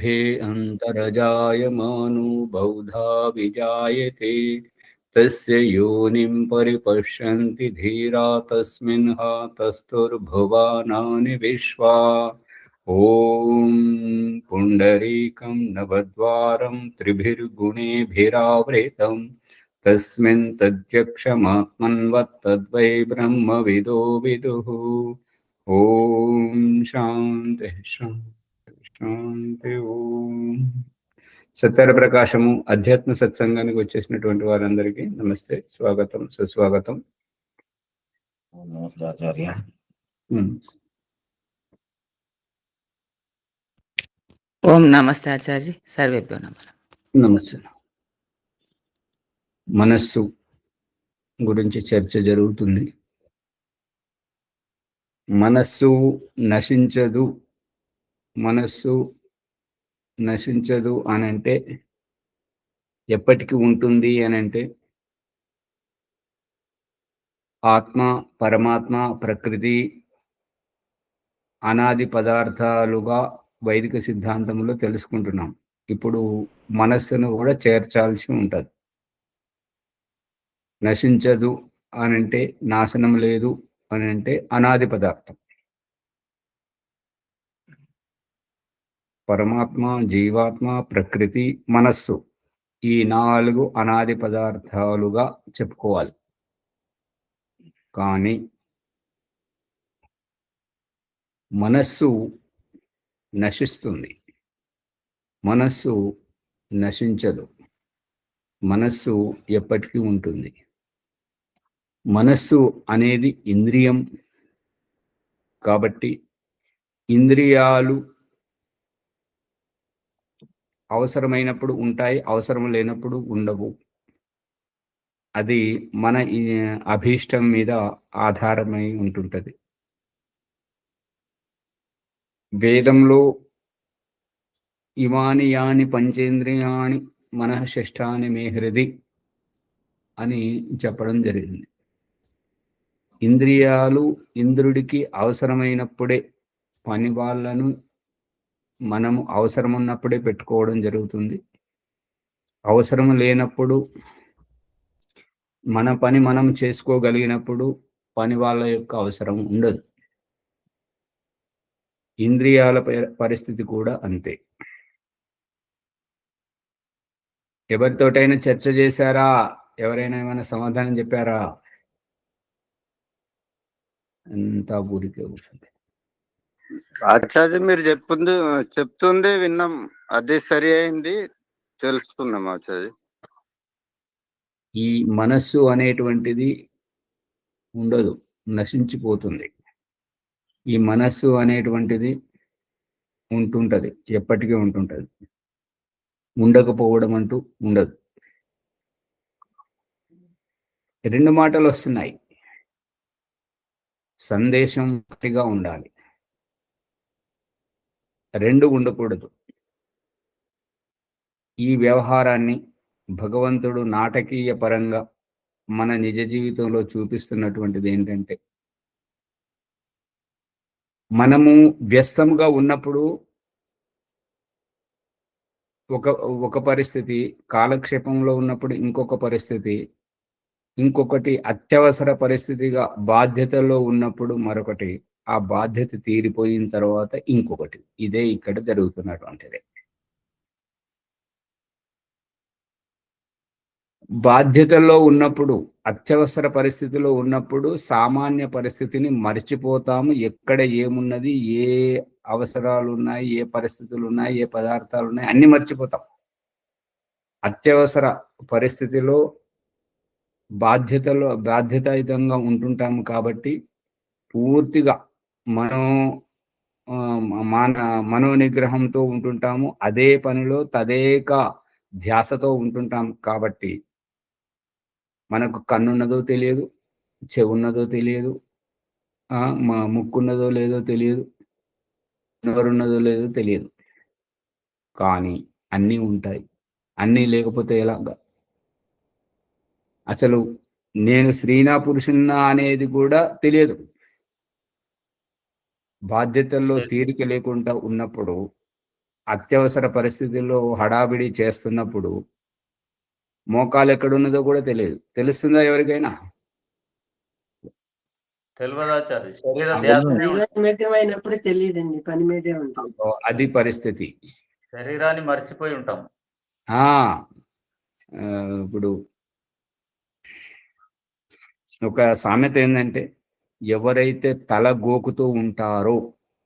हे अन्तर्जायमानो बहुधा विजायते तस्य योनिं परिपश्यन्ति धीरा तस्मिन् तस्थुर्भुवनानि विश्वा ॐ पुण्डरीकं नवद्वारं त्रिभिर्गुणेभिरावृतं तस्मिन् तद्यक्षमात्मन्वत्तद्वै ब्रह्मविदो विदुः ॐ शान्तिः శాంతి ఓం. సత్యాల ప్రకాశము అధ్యాత్మ సత్సంగానికి వచ్చేసినటువంటి వారందరికీ నమస్తే, స్వాగతం, సుస్వాగతం. నమస్తే ఆచార్య. ఓం నమస్తే ఆచార్య. సర్వేభ్యో నమః. నమస్తే. మనస్సు గురించి చర్చ జరుగుతుంది. మనస్సు నశించదు, మనస్సు నశించదు అని అంటే ఎప్పటికీ ఉంటుంది అని అంటే ఆత్మ, పరమాత్మ, ప్రకృతి అనాది పదార్థాలుగా వైదిక సిద్ధాంతంలో తెలుసుకుంటున్నాం. ఇప్పుడు మనస్సును కూడా చేర్చాల్సి ఉంటుంది. నశించదు అని అంటే, నాశనం లేదు అని అంటే అనాది పదార్థం. పరమాత్మ, జీవాత్మ, ప్రకృతి, మనస్సు ఈ 4 అనాది పదార్థాలుగా చెప్పుకోవాలి. కానీ మనస్సు నశిస్తుంది, మనస్సు నశించదు, మనస్సు ఎప్పటికీ ఉంటుంది. మనస్సు అనేది ఇంద్రియం కాబట్టి ఇంద్రియాలు అవసరమైనప్పుడు ఉంటాయి, అవసరం లేనప్పుడు ఉండవు. అది మన అభీష్టం మీద ఆధారమై ఉంటుంటది. వేదంలో ఇమాని యాని పంచేంద్రియాణి మనః షష్ఠాని మే హృది అని చెప్పడం జరిగింది. ఇంద్రియాలు ఇంద్రుడికి అవసరమైనప్పుడే, పని వాళ్ళను మనము అవసరం ఉన్నప్పుడే పెట్టుకోవడం జరుగుతుంది. అవసరం లేనప్పుడు, మన పని మనం చేసుకోగలిగినప్పుడు పని వాళ్ళ యొక్క అవసరం ఉండదు. ఇంద్రియాల పరిస్థితి కూడా అంతే. ఎవరితోటైనా చర్చ చేశారా? ఎవరైనా ఏమైనా సమాధానం చెప్పారా? అంతా ఊరికే ఉంటుంది. ఆచార్య మీరు చెప్తుంది విన్నాం, అదే సరి అయింది, తెలుసుకున్నాం ఆచార్య. ఈ మనస్సు అనేటువంటిది ఉండదు, నశించిపోతుంది. ఈ మనస్సు అనేటువంటిది ఉంటుంటది, ఎప్పటికీ ఉంటుంటది. ఉండకపోవడం అంటూ ఉండదు. 2 మాటలు వస్తున్నాయి. సందేశం ఒకటిగా ఉండాలి, 2 ఉండకూడదు. ఈ వ్యవహారాన్ని భగవంతుడు నాటకీయ పరంగా మన నిజ జీవితంలో చూపిస్తున్నటువంటిది ఏంటంటే, మనము వ్యస్తముగా ఉన్నప్పుడు ఒక పరిస్థితి, కాలక్షేపంలో ఉన్నప్పుడు ఇంకొక పరిస్థితి, ఇంకొకటి అత్యవసర పరిస్థితిగా బాధ్యతలో ఉన్నప్పుడు మరొకటి, ఆ బాధ్యత తీరిపోయిన తర్వాత ఇంకొకటి. ఇదే ఇక్కడ జరుగుతున్నటువంటిది. బాధ్యతల్లో ఉన్నప్పుడు, అత్యవసర పరిస్థితిలో ఉన్నప్పుడు సామాన్య పరిస్థితిని మర్చిపోతాము. ఎక్కడ ఏమున్నది, ఏ అవసరాలు ఉన్నాయి, ఏ పరిస్థితులు ఉన్నాయి, ఏ పదార్థాలు ఉన్నాయి, అన్ని మర్చిపోతాం. అత్యవసర పరిస్థితిలో బాధ్యతాయుతంగా ఉంటుంటాము కాబట్టి పూర్తిగా మనోనిగ్రహంతో ఉంటుంటాము. అదే పనిలో తదేక ధ్యాసతో ఉంటుంటాం కాబట్టి మనకు కన్నున్నదో తెలియదు, చెవున్నదో తెలియదు, ముక్కున్నదో లేదో తెలియదు, నోరున్నదో లేదో తెలియదు. కానీ అన్నీ ఉంటాయి. అన్నీ లేకపోతే ఎలాగా? అసలు నేను స్త్రీనా పురుషున్నా అనేది కూడా తెలియదు. బాధ్యతల్లో తీరిక లేకుండా ఉన్నప్పుడు అత్యవసర పరిస్థితుల్లో హడావిడి చేస్తున్నప్పుడు మోకాలు ఎక్కడున్నదో కూడా తెలియదు. తెలుస్తుందా ఎవరికైనా? తెలియదాచార్య. శరీర అవును. ధ్యాసనే ఉంటుంది. నిమిత్తమైనప్పుడు తెలియదండి, పని మీదే ఉంటుంది. అది పరిస్థితి. శరీరాన్ని మర్చిపోయి ఉంటాం. ఆ ఇప్పుడు ఒక సామెత ఏంటంటే, ఎవరైతే తల గోకుతూ ఉంటారో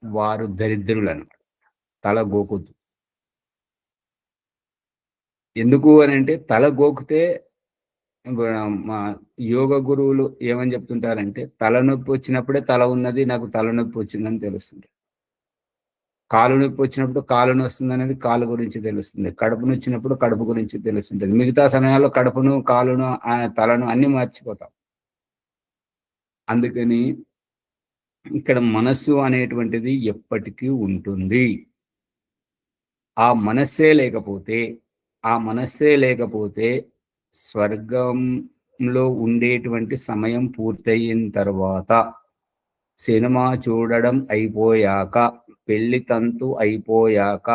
వారు దరిద్రులను. తల గోకుతూ. ఎందుకు అని అంటే, తల గోకితే మా యోగ గురువులు ఏమని చెప్తుంటారంటే, తలనొప్పి వచ్చినప్పుడే తల ఉన్నది, నాకు తలనొప్పి వచ్చిందని తెలుస్తుంది. కాలు నొప్పి వచ్చినప్పుడు కాలు నొస్తుంది అనేది కాలు గురించి తెలుస్తుంది. కడుపు నొచ్చినప్పుడు కడుపు గురించి తెలుస్తుంటుంది. మిగతా సమయాల్లో కడుపును, కాలును, తలను అన్ని మర్చిపోతాం. అందుకని ఇక్కడ మనస్సు అనేటువంటిది ఎప్పటికీ ఉంటుంది. ఆ మనస్సే లేకపోతే స్వర్గంలో ఉండేటువంటి సమయం పూర్తయిన తర్వాత, సినిమా చూడడం అయిపోయాక, పెళ్లి తంతు అయిపోయాక,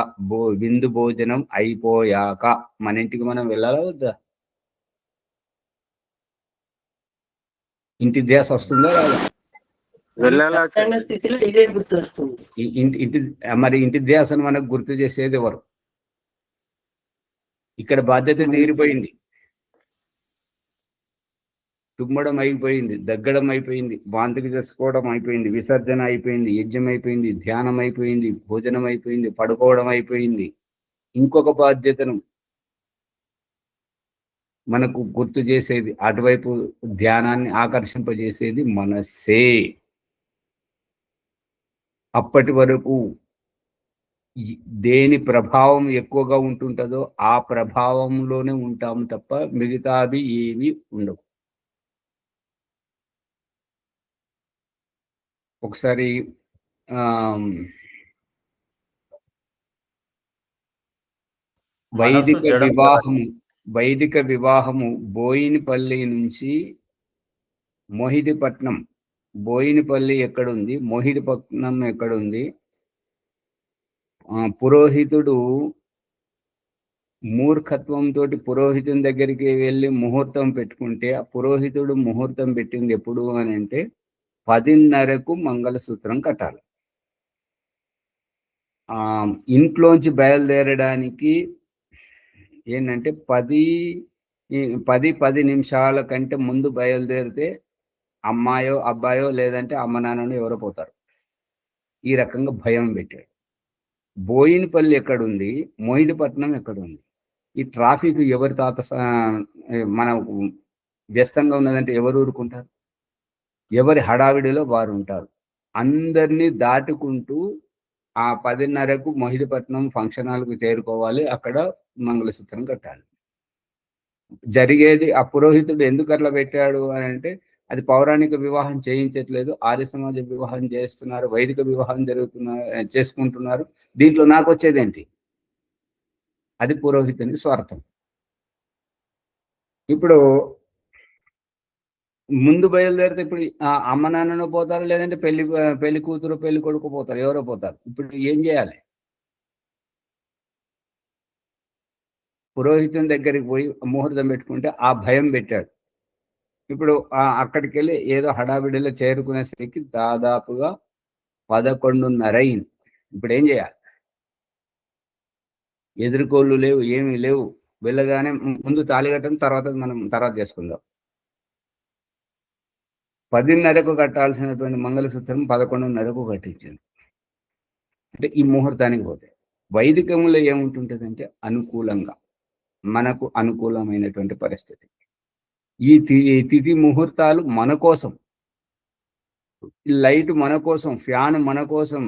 విందు భోజనం అయిపోయాక మన ఇంటికి మనం వెళ్ళాలా వద్దా? ఇంటి ధ్యాస వస్తుందా రాదా? వెళ్ళాలా సాధారణ స్థితిలో ఇదే గుర్తు వస్తుంది. మరి ఇంటి ధ్యాసను మనకు గుర్తు చేసేది ఎవరు? ఇక్కడ బాధ్యత తీరిపోయింది. తుమ్మడం అయిపోయింది, దగ్గడం అయిపోయింది, వాంతికి చేసుకోవడం అయిపోయింది, విసర్జన అయిపోయింది, యజ్ఞం అయిపోయింది, ధ్యానం అయిపోయింది, భోజనం అయిపోయింది, పడుకోవడం అయిపోయింది. ఇంకొక బాధ్యతను మనకు గుర్తు చేసేది, అటువైపు ధ్యానాన్ని ఆకర్షింపజేసేది మనస్సే. అప్పటి వరకు దేని ప్రభావం ఎక్కువగా ఉంటుంటుందో ఆ ప్రభావంలోనే ఉంటాము తప్ప మిగతావి ఏవి ఉండవు. ఒకసారి వైదిక వివాహము బోయినపల్లి నుంచి మోహిడిపట్నం. బోయినపల్లి ఎక్కడుంది, మోహిడిపట్నం ఎక్కడుంది? పురోహితుడు మూర్ఖత్వంతో పురోహితుని దగ్గరికి వెళ్ళి ముహూర్తం పెట్టుకుంటే, ఆ పురోహితుడు ముహూర్తం పెట్టింది ఎప్పుడు అని అంటే 10:30కు మంగళసూత్రం కట్టాలి. ఇంట్లోంచి బయలుదేరడానికి ఏంటంటే 10 నిమిషాల కంటే ముందు బయలుదేరితే అమ్మాయో అబ్బాయో లేదంటే అమ్మ నాన్నను ఎవరో పోతారు. ఈ రకంగా భయం పెట్టాడు. బోయినపల్లి ఎక్కడుంది, మోహిడిపట్నం ఎక్కడుంది? ఈ ట్రాఫిక్ ఎవరి మన వ్యస్తంగా ఉన్నదంటే ఎవరు ఊరుకుంటారు? ఎవరి హడావిడిలో వారు ఉంటారు. అందరినీ దాటుకుంటూ ఆ 10:30కు మోహిడిపట్నం ఫంక్షన్ హాల్కు చేరుకోవాలి. అక్కడ మంగళసూత్రం కట్టాలి. జరిగేది ఆ పురోహితుడు ఎందుకు అట్లా పెట్టాడు అని అంటే, అది పౌరాణిక వివాహం చేయించట్లేదు, ఆర్య సమాజ వివాహం చేస్తున్నారు, వైదిక వివాహం చేసుకుంటున్నారు. దీంట్లో నాకు వచ్చేదేంటి? అది పురోహితుని స్వార్థం. ఇప్పుడు ముందు బయలుదేరితే ఇప్పుడు అమ్మ నాన్నను పోతారు, లేదంటే పెళ్లి కూతురు పెళ్లి కొడుకు పోతారు, ఎవరో పోతారు. ఇప్పుడు ఏం చేయాలి? పురోహితుని దగ్గరికి పోయి ముహూర్తం పెట్టుకుంటే ఆ భయం పెట్టాడు. ఇప్పుడు అక్కడికి వెళ్ళి ఏదో హడావిడిలో చేరుకునేసరికి దాదాపుగా 11:30 అయింది. ఇప్పుడు ఏం చేయాలి? ఎదురుకోళ్ళు లేవు, ఏమీ లేవు. వెళ్ళగానే ముందు తాళిగట్టం, తర్వాత చేసుకుందాం. 10:30కు కట్టాల్సినటువంటి మంగళసూత్రం 11:30కు కట్టించింది. అంటే ఈ ముహూర్తానికి పోతే వైదికంలో ఏముంటుంటుందంటే అనుకూలంగా, మనకు అనుకూలమైనటువంటి పరిస్థితి. ఈ తిథి ముహూర్తాలు మన కోసం, లైట్ మన కోసం, ఫ్యాన్ మన కోసం,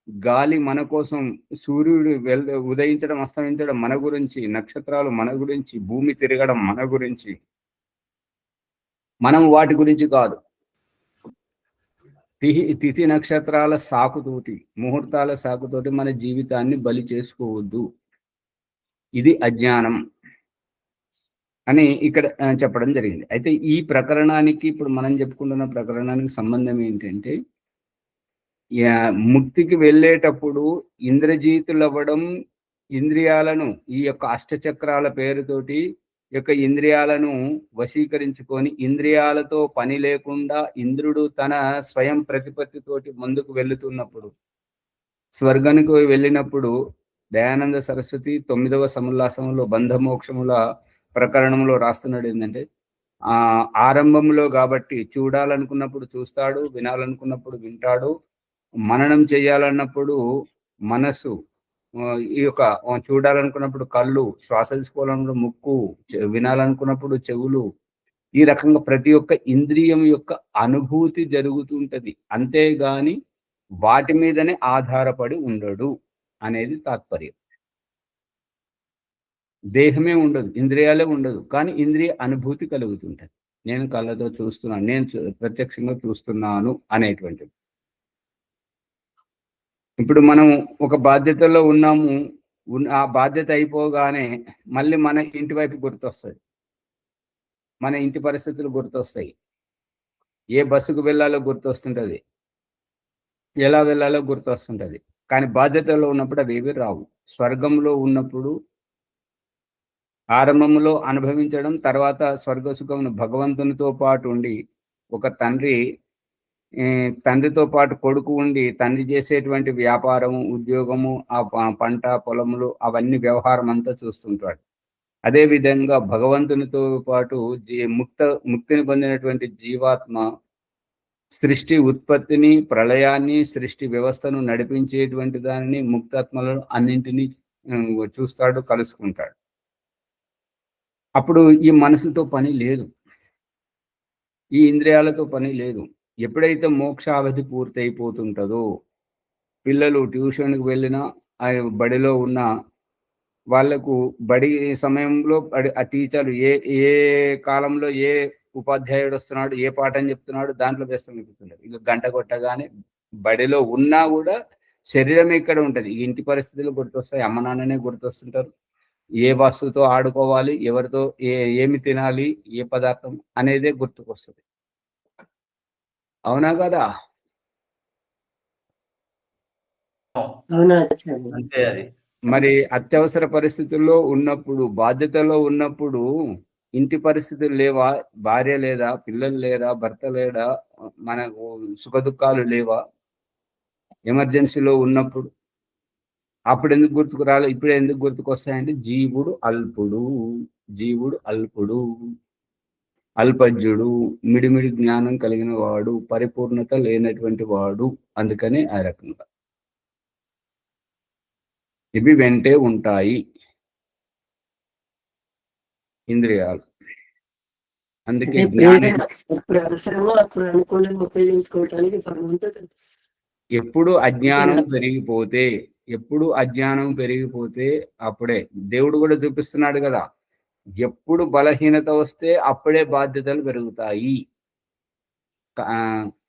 గాలి మన కోసం, సూర్యుడు ఉదయించడం అస్తమించడం మన గురించి, నక్షత్రాలు మన గురించి, భూమి తిరగడం మన గురించి. మనం వాటి గురించి కాదు. తిథి నక్షత్రాల సాకుతోటి, ముహూర్తాల సాకుతోటి మన జీవితాన్ని బలి చేసుకోవద్దు. ఇది అజ్ఞానం అని ఇక్కడ చెప్పడం జరిగింది. అయితే ఈ ప్రకరణానికి, ఇప్పుడు మనం చెప్పుకుంటున్న ప్రకరణానికి సంబంధం ఏంటంటే, ముక్తికి వెళ్ళేటప్పుడు ఇంద్రజీతులు అవ్వడం ఇంద్రియాలను ఈ యొక్క అష్టచక్రాల పేరుతోటి యొక్క ఇంద్రియాలను వశీకరించుకొని ఇంద్రియాలతో పని లేకుండా ఇంద్రుడు తన స్వయం ప్రతిపత్తితోటి ముందుకు వెళుతున్నప్పుడు స్వర్గానికి వెళ్ళినప్పుడు దయానంద సరస్వతి 9వ సముల్లాసంలో బంధమోక్షముల ప్రకరణంలో రాస్తున్నాడు ఏంటంటే ఆరంభంలో కాబట్టి చూడాలనుకున్నప్పుడు చూస్తాడు, వినాలనుకున్నప్పుడు వింటాడు, మననం చేయాలన్నప్పుడు మనసు, ఈ యొక్క చూడాలనుకున్నప్పుడు కళ్ళు, శ్వాస తీసుకోవాలన్నప్పుడు ముక్కు, వినాలనుకున్నప్పుడు చెవులు, ఈ రకంగా ప్రతి ఒక్క ఇంద్రియం యొక్క అనుభూతి జరుగుతుంటది. అంతేగాని వాటి మీదనే ఆధారపడి ఉండడు అనేది తాత్పర్యం. దేహమే ఉండదు, ఇంద్రియాలే ఉండదు, కానీ ఇంద్రియ అనుభూతి కలుగుతుంటది. నేను కళ్ళతో చూస్తున్నాను, నేను ప్రత్యక్షంగా చూస్తున్నాను అనేటువంటిది. ఇప్పుడు మనం ఒక బాధ్యతలో ఉన్నాము, ఆ బాధ్యత అయిపోగానే మళ్ళీ మన ఇంటి వైపు గుర్తొస్తుంది, మన ఇంటి పరిస్థితులు గుర్తొస్తాయి, ఏ బస్సుకు వెళ్ళాలో గుర్తొస్తుంటది, ఎలా వెళ్ళాలో గుర్తొస్తుంటది. కానీ బాధ్యతలో ఉన్నప్పుడు అవి ఏవి రావు. స్వర్గంలో ఉన్నప్పుడు ఆరంభంలో అనుభవించడం, తర్వాత స్వర్గ సుఖమును భగవంతునితో పాటు ఉండి, ఒక తండ్రితో పాటు కొడుకు ఉండి తండ్రి చేసేటువంటి వ్యాపారము, ఉద్యోగము, ఆ పంట పొలములు, అవన్నీ వ్యవహారం అంతా చూస్తుంటాడు. అదే విధంగా భగవంతునితో పాటు ముక్తిని పొందినటువంటి జీవాత్మ సృష్టి ఉత్పత్తిని, ప్రళయాన్ని, సృష్టి వ్యవస్థను నడిపించేటువంటి దానిని, ముక్తాత్మలను అన్నింటినీ చూస్తాడు, కలుసుకుంటాడు. అప్పుడు ఈ మనసుతో పని లేదు, ఈ ఇంద్రియాలతో పని లేదు. ఎప్పుడైతే మోక్షావధి పూర్తి అయిపోతుంటుందో, పిల్లలు ట్యూషన్కి వెళ్ళినా, బడిలో ఉన్న వాళ్లకు బడి సమయంలో ఆ టీచర్లు ఏ కాలంలో ఏ ఉపాధ్యాయుడు వస్తున్నాడు, ఏ పాఠం చెప్తున్నాడు, దాంట్లో వ్యస్తం అయిపోతున్నారు. ఇక గంట కొట్టగానే బడిలో ఉన్నా కూడా శరీరం ఇక్కడ ఉంటది, ఇంటి పరిస్థితులు గుర్తొస్తాయి, అమ్మ నాన్ననే గుర్తొస్తుంటారు, ఏ వస్తువుతో ఆడుకోవాలి, ఎవరితో ఏమి తినాలి, ఏ పదార్థం అనేదే గుర్తుకొస్తుంది. అవునా కదా? అవునా? అంతే. అది మరి అత్యవసర పరిస్థితుల్లో ఉన్నప్పుడు, బాధ్యతలో ఉన్నప్పుడు ఇంటి పరిస్థితులు లేవా? భార్య లేదా, పిల్లలు లేరా, భర్త లేడా, మనకు సుఖ దుఃఖాలు లేవా? ఎమర్జెన్సీలో ఉన్నప్పుడు అప్పుడు ఎందుకు గుర్తుకు రాలే, ఇప్పుడు ఎందుకు గుర్తుకొస్తాయంటే జీవుడు అల్పుడు, అల్పజ్ఞుడు, మిడిమిడి జ్ఞానం కలిగిన వాడు, పరిపూర్ణత లేనటువంటి వాడు. అందుకని ఆ రకంగా ఇవి వెంటే ఉంటాయి ఇంద్రియాలు. అందుకే జ్ఞానం ఎప్పుడు అవసరమో అప్పుడు అనుకూలంగా ఉపయోగించుకోవటానికి భగవంతుడు. ఎప్పుడు అజ్ఞానం పెరిగిపోతే అప్పుడే దేవుడు కూడా చూపిస్తున్నాడు కదా, ఎప్పుడు బలహీనత వస్తే అప్పుడే బాధ్యతలు పెరుగుతాయి.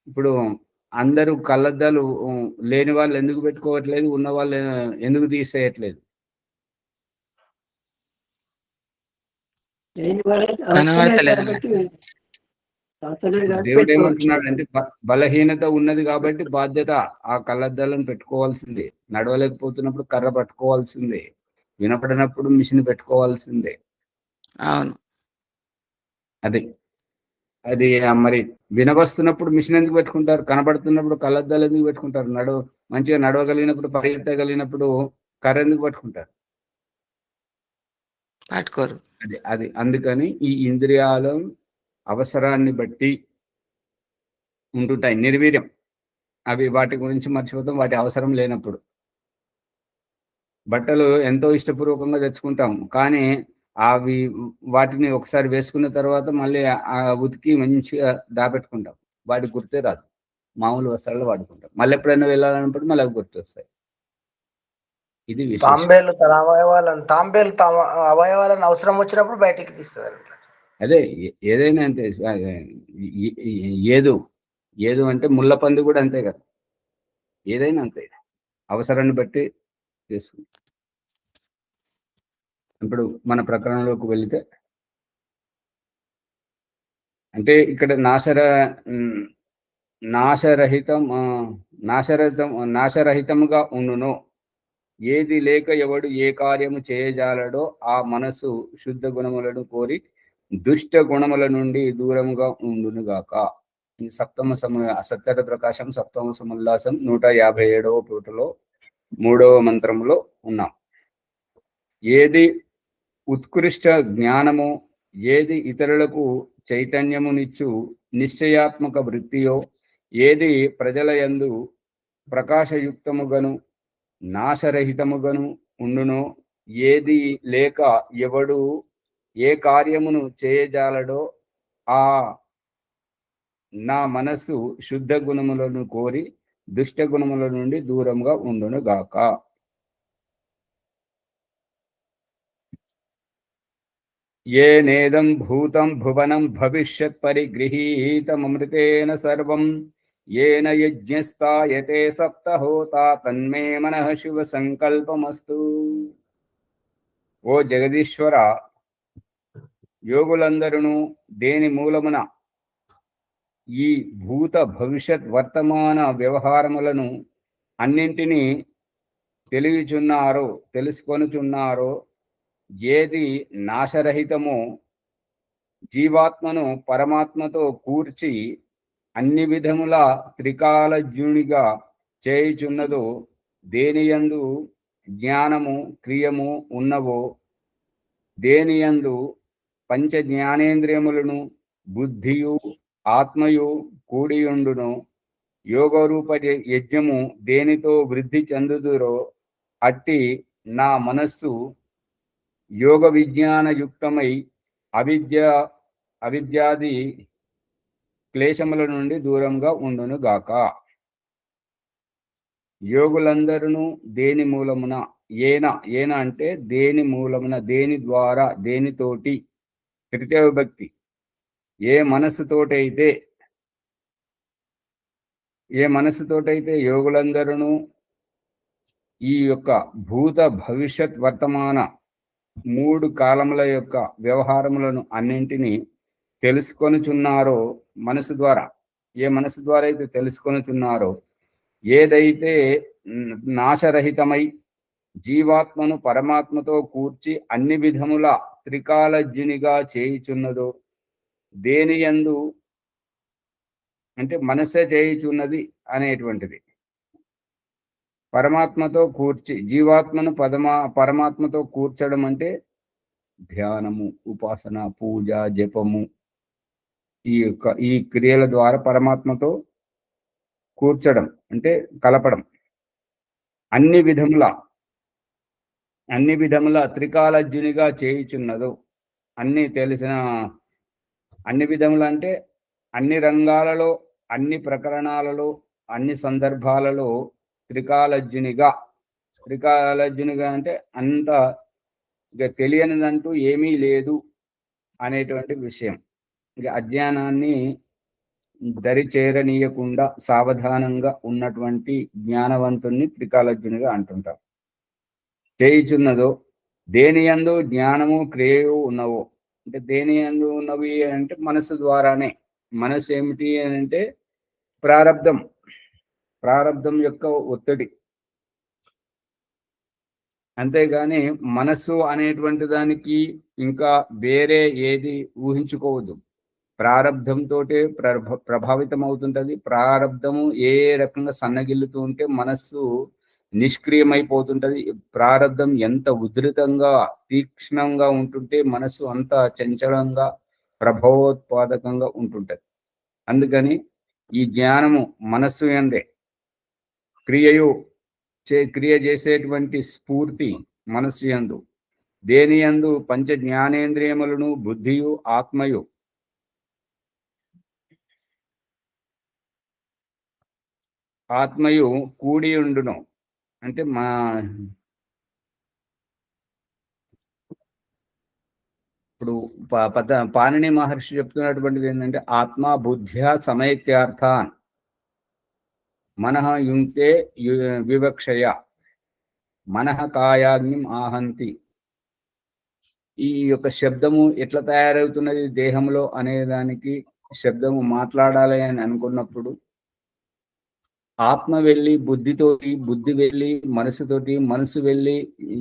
ఇప్పుడు అందరూ కళ్ళద్దాలు లేని వాళ్ళు ఎందుకు పెట్టుకోవట్లేదు, ఉన్న వాళ్ళు ఎందుకు తీసేయట్లేదు? దేవుడు ఏమంటున్నాడు అంటే, బలహీనత ఉన్నది కాబట్టి బాధ్యత ఆ కళ్ళద్దాలను పెట్టుకోవాల్సిందే, నడవలేకపోతున్నప్పుడు కర్ర పట్టుకోవాల్సిందే, వినపడినప్పుడు మిషన్ పెట్టుకోవాల్సిందే. అవును, అది మరి వినవస్తున్నప్పుడు మిషన్ ఎందుకు పెట్టుకుంటారు, కనబడుతున్నప్పుడు కళ్ళద్దాలు ఎందుకు పెట్టుకుంటారు, మంచిగా నడవగలిగినప్పుడు, పరిగెత్తగలిగినప్పుడు కర్ర ఎందుకు పట్టుకుంటారు? పట్టుకోరు. అది అందుకని ఈ ఇంద్రియాల అవసరాన్ని బట్టి ఉంటుంటాయి, నిర్వీర్యం. అవి వాటి గురించి మర్చిపోతాం వాటి అవసరం లేనప్పుడు. బట్టలు ఎంతో ఇష్టపూర్వకంగా తెచ్చుకుంటాం, కానీ వాటిని ఒకసారి వేసుకున్న తర్వాత మళ్ళీ ఉతికి మంచిగా దాపెట్టుకుంటాం, వాటి గుర్తే రాదు. మామూలు వస్త్రాలు వాడుకుంటాం, మళ్ళీ ఎప్పుడైనా వెళ్ళాలన్నప్పుడు మళ్ళీ అవి గుర్తు వస్తాయి. ఇది తాంబేలు తన అవయవాలను అవసరం వచ్చినప్పుడు బయటికి తీస్తారు. అదే ఏదైనా అంతే. ఏదు అంటే ముళ్ళ పంది కూడా అంతే కదా, ఏదైనా అంతే, అవసరాన్ని బట్టి చేసుకుంటాం. ఇప్పుడు మన ప్రకరణలోకి వెళితే, అంటే ఇక్కడ నాశరహితంగా ఉండును, ఏది లేక ఎవడు ఏ కార్యము చేయజాలడో ఆ మనసు శుద్ధ గుణములను కోరి దుష్ట గుణముల నుండి దూరముగా ఉండునుగాక. ఈ సత్యర ప్రకాశం సప్తమ సముల్లాసం 157వ పూటలో 3వ మంత్రంలో ఉన్నాం. ఏది ఉత్కృష్ట జ్ఞానము, ఏది ఇతరులకు చైతన్యమునిచ్చు నిశ్చయాత్మక వృత్తియో, ఏది ప్రజల యందు ప్రకాశయుక్తముగను నాశరహితముగను ఉండునో, ఏది లేక ఎవడు ఏ కార్యమును చేయజాలడో ఆ నా మనస్సు శుద్ధ గుణములను కోరి దుష్ట గుణముల నుండి దూరంగా ఉండునుగాక. ఏ నేదం భూతం భువనం భవిష్యత్ పరిగృహీతమృతేన సర్వం ఏన యజ్ఞస్థాయతే సప్తహోతా తన్మే మనః శుభ సంకల్పమస్తు. ఓ జగదీశ్వర, యోగులందరూ దేని మూలమున ఈ భూత భవిష్యత్ వర్తమాన వ్యవహారములను అన్నింటినీ తెలుసుకొనుచున్నారో, ఏది నాశరహితమో, జీవాత్మను పరమాత్మతో కూర్చి అన్ని విధముల త్రికాలజ్ఞునిగా చేయుచున్నదో, దేనియందు జ్ఞానము క్రియము ఉన్నవో, దేనియందు పంచ జ్ఞానేంద్రియములను బుద్ధియు ఆత్మయు కూడియుండును, యోగరూప యజ్ఞము దేనితో వృద్ధి చెందుదురో అట్టి నా మనస్సు యోగ విజ్ఞానయుక్తమై అవిద్యాది క్లేశముల నుండి దూరంగా ఉండునుగాక. యోగులందరూ దేని మూలమున, ఏన అంటే దేని మూలమున, దేని ద్వారా, దేనితోటి, తృతీయ విభక్తి. ఏ మనస్సుతోటైతే యోగులందరూ ఈ యొక్క భూత భవిష్యత్ వర్తమాన 3 కాలముల యొక్క వ్యవహారములను అన్నింటినీ తెలుసుకొనుచున్నారో, మనసు ద్వారా, ఏ మనసు ద్వారా అయితే తెలుసుకొనుచున్నారో, ఏదైతే నాశరహితమై జీవాత్మను పరమాత్మతో కూర్చి అన్ని విధముల త్రికాలజ్ఞునిగా చేయుచున్నదో, దేనియందు అంటే మనసే చేయుచున్నది అనేటువంటిది, పరమాత్మతో కూర్చి జీవాత్మను పరమాత్మతో కూర్చడం అంటే ధ్యానము, ఉపాసన, పూజ, జపము, ఈ క్రియల ద్వారా పరమాత్మతో కూర్చడం అంటే కలపడం. అన్ని విధముల త్రికాలజ్ఞునిగా చేయుచున్నదో, అన్ని విధములు అంటే అన్ని రంగాలలో, అన్ని ప్రకరణాలలో, అన్ని సందర్భాలలో త్రికాలజ్ఞునిగా అంటే అంత ఇక తెలియనిదంటూ ఏమీ లేదు అనేటువంటి విషయం. ఇక అజ్ఞానాన్ని దరి చేరనీయకుండా సావధానంగా ఉన్నటువంటి జ్ఞానవంతుణ్ణి త్రికాలజ్ఞునిగా అంటుంటారు. చేయుచున్నదో, దేనియందు జ్ఞానము క్రియయు ఉన్నవో, అంటే దేనియందు ఉన్నవి అంటే మనసు ద్వారానే. మనసు ఏమిటి అని అంటే ప్రారబ్ధం యొక్క ఒత్తిడి. అంతేగాని మనస్సు అనేటువంటి దానికి ఇంకా వేరే ఏది ఊహించుకోవద్దు. ప్రారబ్ధంతో ప్రభావితం అవుతుంటది. ప్రారబ్ధము ఏ రకంగా సన్నగిల్లుతూ ఉంటే మనస్సు నిష్క్రియమైపోతుంటది. ప్రారబ్ధం ఎంత ఉధృతంగా తీక్ష్ణంగా ఉంటుంటే మనస్సు అంత చంచలంగా ప్రభావోత్పాదకంగా ఉంటుంటది. అందుకని ఈ జ్ఞానము మనస్సు యందే, క్రియ చేసేటువంటి స్ఫూర్తి మనస్సు యందు, దేని యందు పంచ జ్ఞానేంద్రియములను బుద్ధియు ఆత్మయు కూడి ఉండును. అంటే ఇప్పుడు పాణిని మహర్షి చెప్తున్నటువంటిది ఏంటంటే ఆత్మ బుద్ధ్యా సమైక్యార్థాన్ మనః యుంక్తే వివక్షయ మనః కాయాగ్నిం ఆహంతి. ఈ యొక్క శబ్దము ఎట్లా తయారవుతున్నది దేహంలో అనేదానికి, శబ్దము మాట్లాడాలి అని అనుకున్నప్పుడు ఆత్మ వెళ్ళి బుద్ధితోటి, బుద్ధి వెళ్ళి మనసుతోటి, మనసు వెళ్ళి ఈ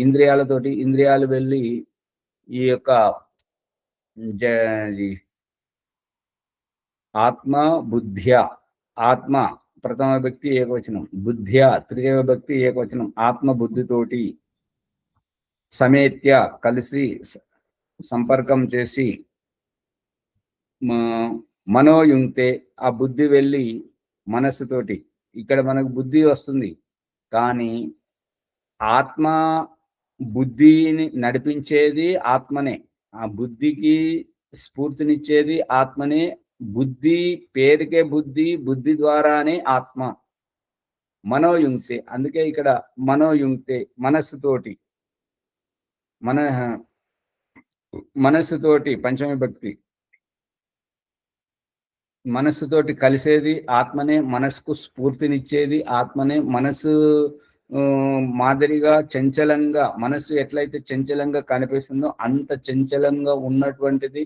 ఇంద్రియాలతోటి, ఇంద్రియాలు వెళ్ళి ఈ యొక్క ఈ ఆత్మ బుద్ధ్య, ఆత్మ ప్రథమ వ్యక్తి ఏకవచనం, బుద్ధ్య తృతీయ వ్యక్తి ఏకవచనం, ఆత్మ బుద్ధితోటి సమేత్య కలిసి సంపర్కం చేసి మనోయుంక్తే ఆ బుద్ధి వెళ్ళి మనస్సుతోటి, ఇక్కడ మనకు బుద్ధి వస్తుంది కానీ ఆత్మ బుద్ధిని నడిపించేది ఆత్మనే, ఆ బుద్ధికి స్ఫూర్తినిచ్చేది ఆత్మనే. బుద్ధి పేరుకే బుద్ధి, బుద్ధి ద్వారానే ఆత్మ. మనోయుంక్తే, అందుకే ఇక్కడ మనోయుంక్తే మనస్సుతోటి, మనస్సుతోటి పంచమ భక్తి, మనస్సుతోటి కలిసేది ఆత్మనే, మనస్సుకు స్ఫూర్తినిచ్చేది ఆత్మనే. మనస్సు మాదిరిగా చంచలంగా, మనస్సు ఎట్లయితే చంచలంగా కనిపిస్తుందో అంత చంచలంగా ఉన్నటువంటిది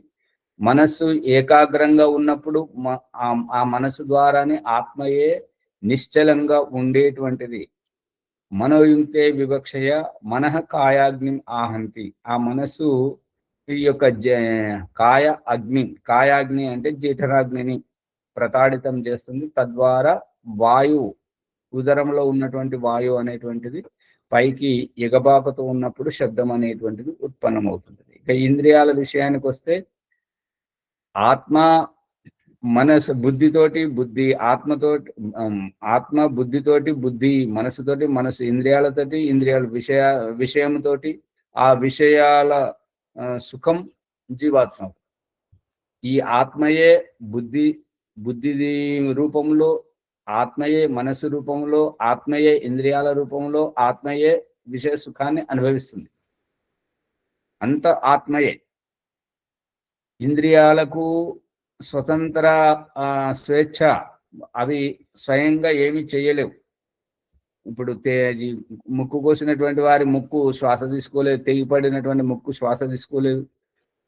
మనస్సు ఏకాగ్రంగా ఉన్నప్పుడు ఆ మనస్సు ద్వారానే ఆత్మయే నిశ్చలంగా ఉండేటువంటిది. మనోయుక్తే వివక్షయ మనః కాయాగ్ని ఆహంతి, ఆ మనస్సు ఈ యొక్క కాయాగ్ని అంటే జఠరాగ్నిని ప్రతాడితం చేస్తుంది. తద్వారా వాయువు, ఉదరంలో ఉన్నటువంటి వాయువు అనేటువంటిది పైకి ఎగబాకుతూ ఉన్నప్పుడు శబ్దం అనేటువంటిది ఉత్పన్నమవుతుంది. ఇక ఇంద్రియాల విషయానికి వస్తే ఆత్మ మనసు బుద్ధితోటి, బుద్ధి ఆత్మతోటి, ఆత్మ బుద్ధితోటి, బుద్ధి మనసుతోటి, మనసు ఇంద్రియాలతోటి, ఇంద్రియాల విషయంతోటి, ఆ విషయాల సుఖం జీవాత్మ. ఈ ఆత్మయే బుద్ధి రూపంలో, ఆత్మయే మనసు రూపంలో, ఆత్మయే ఇంద్రియాల రూపంలో, ఆత్మయే విషయ సుఖాన్ని అనుభవిస్తుంది. అంత ఆత్మయే. ఇంద్రియాలకు స్వతంత్ర స్వేచ్ఛ, అవి స్వయంగా ఏమి చేయలేవు. ఇప్పుడు ముక్కు కోసినటువంటి వారి ముక్కు శ్వాస తీసుకోలేదు, తెగిపడినటువంటి ముక్కు శ్వాస తీసుకోలేదు.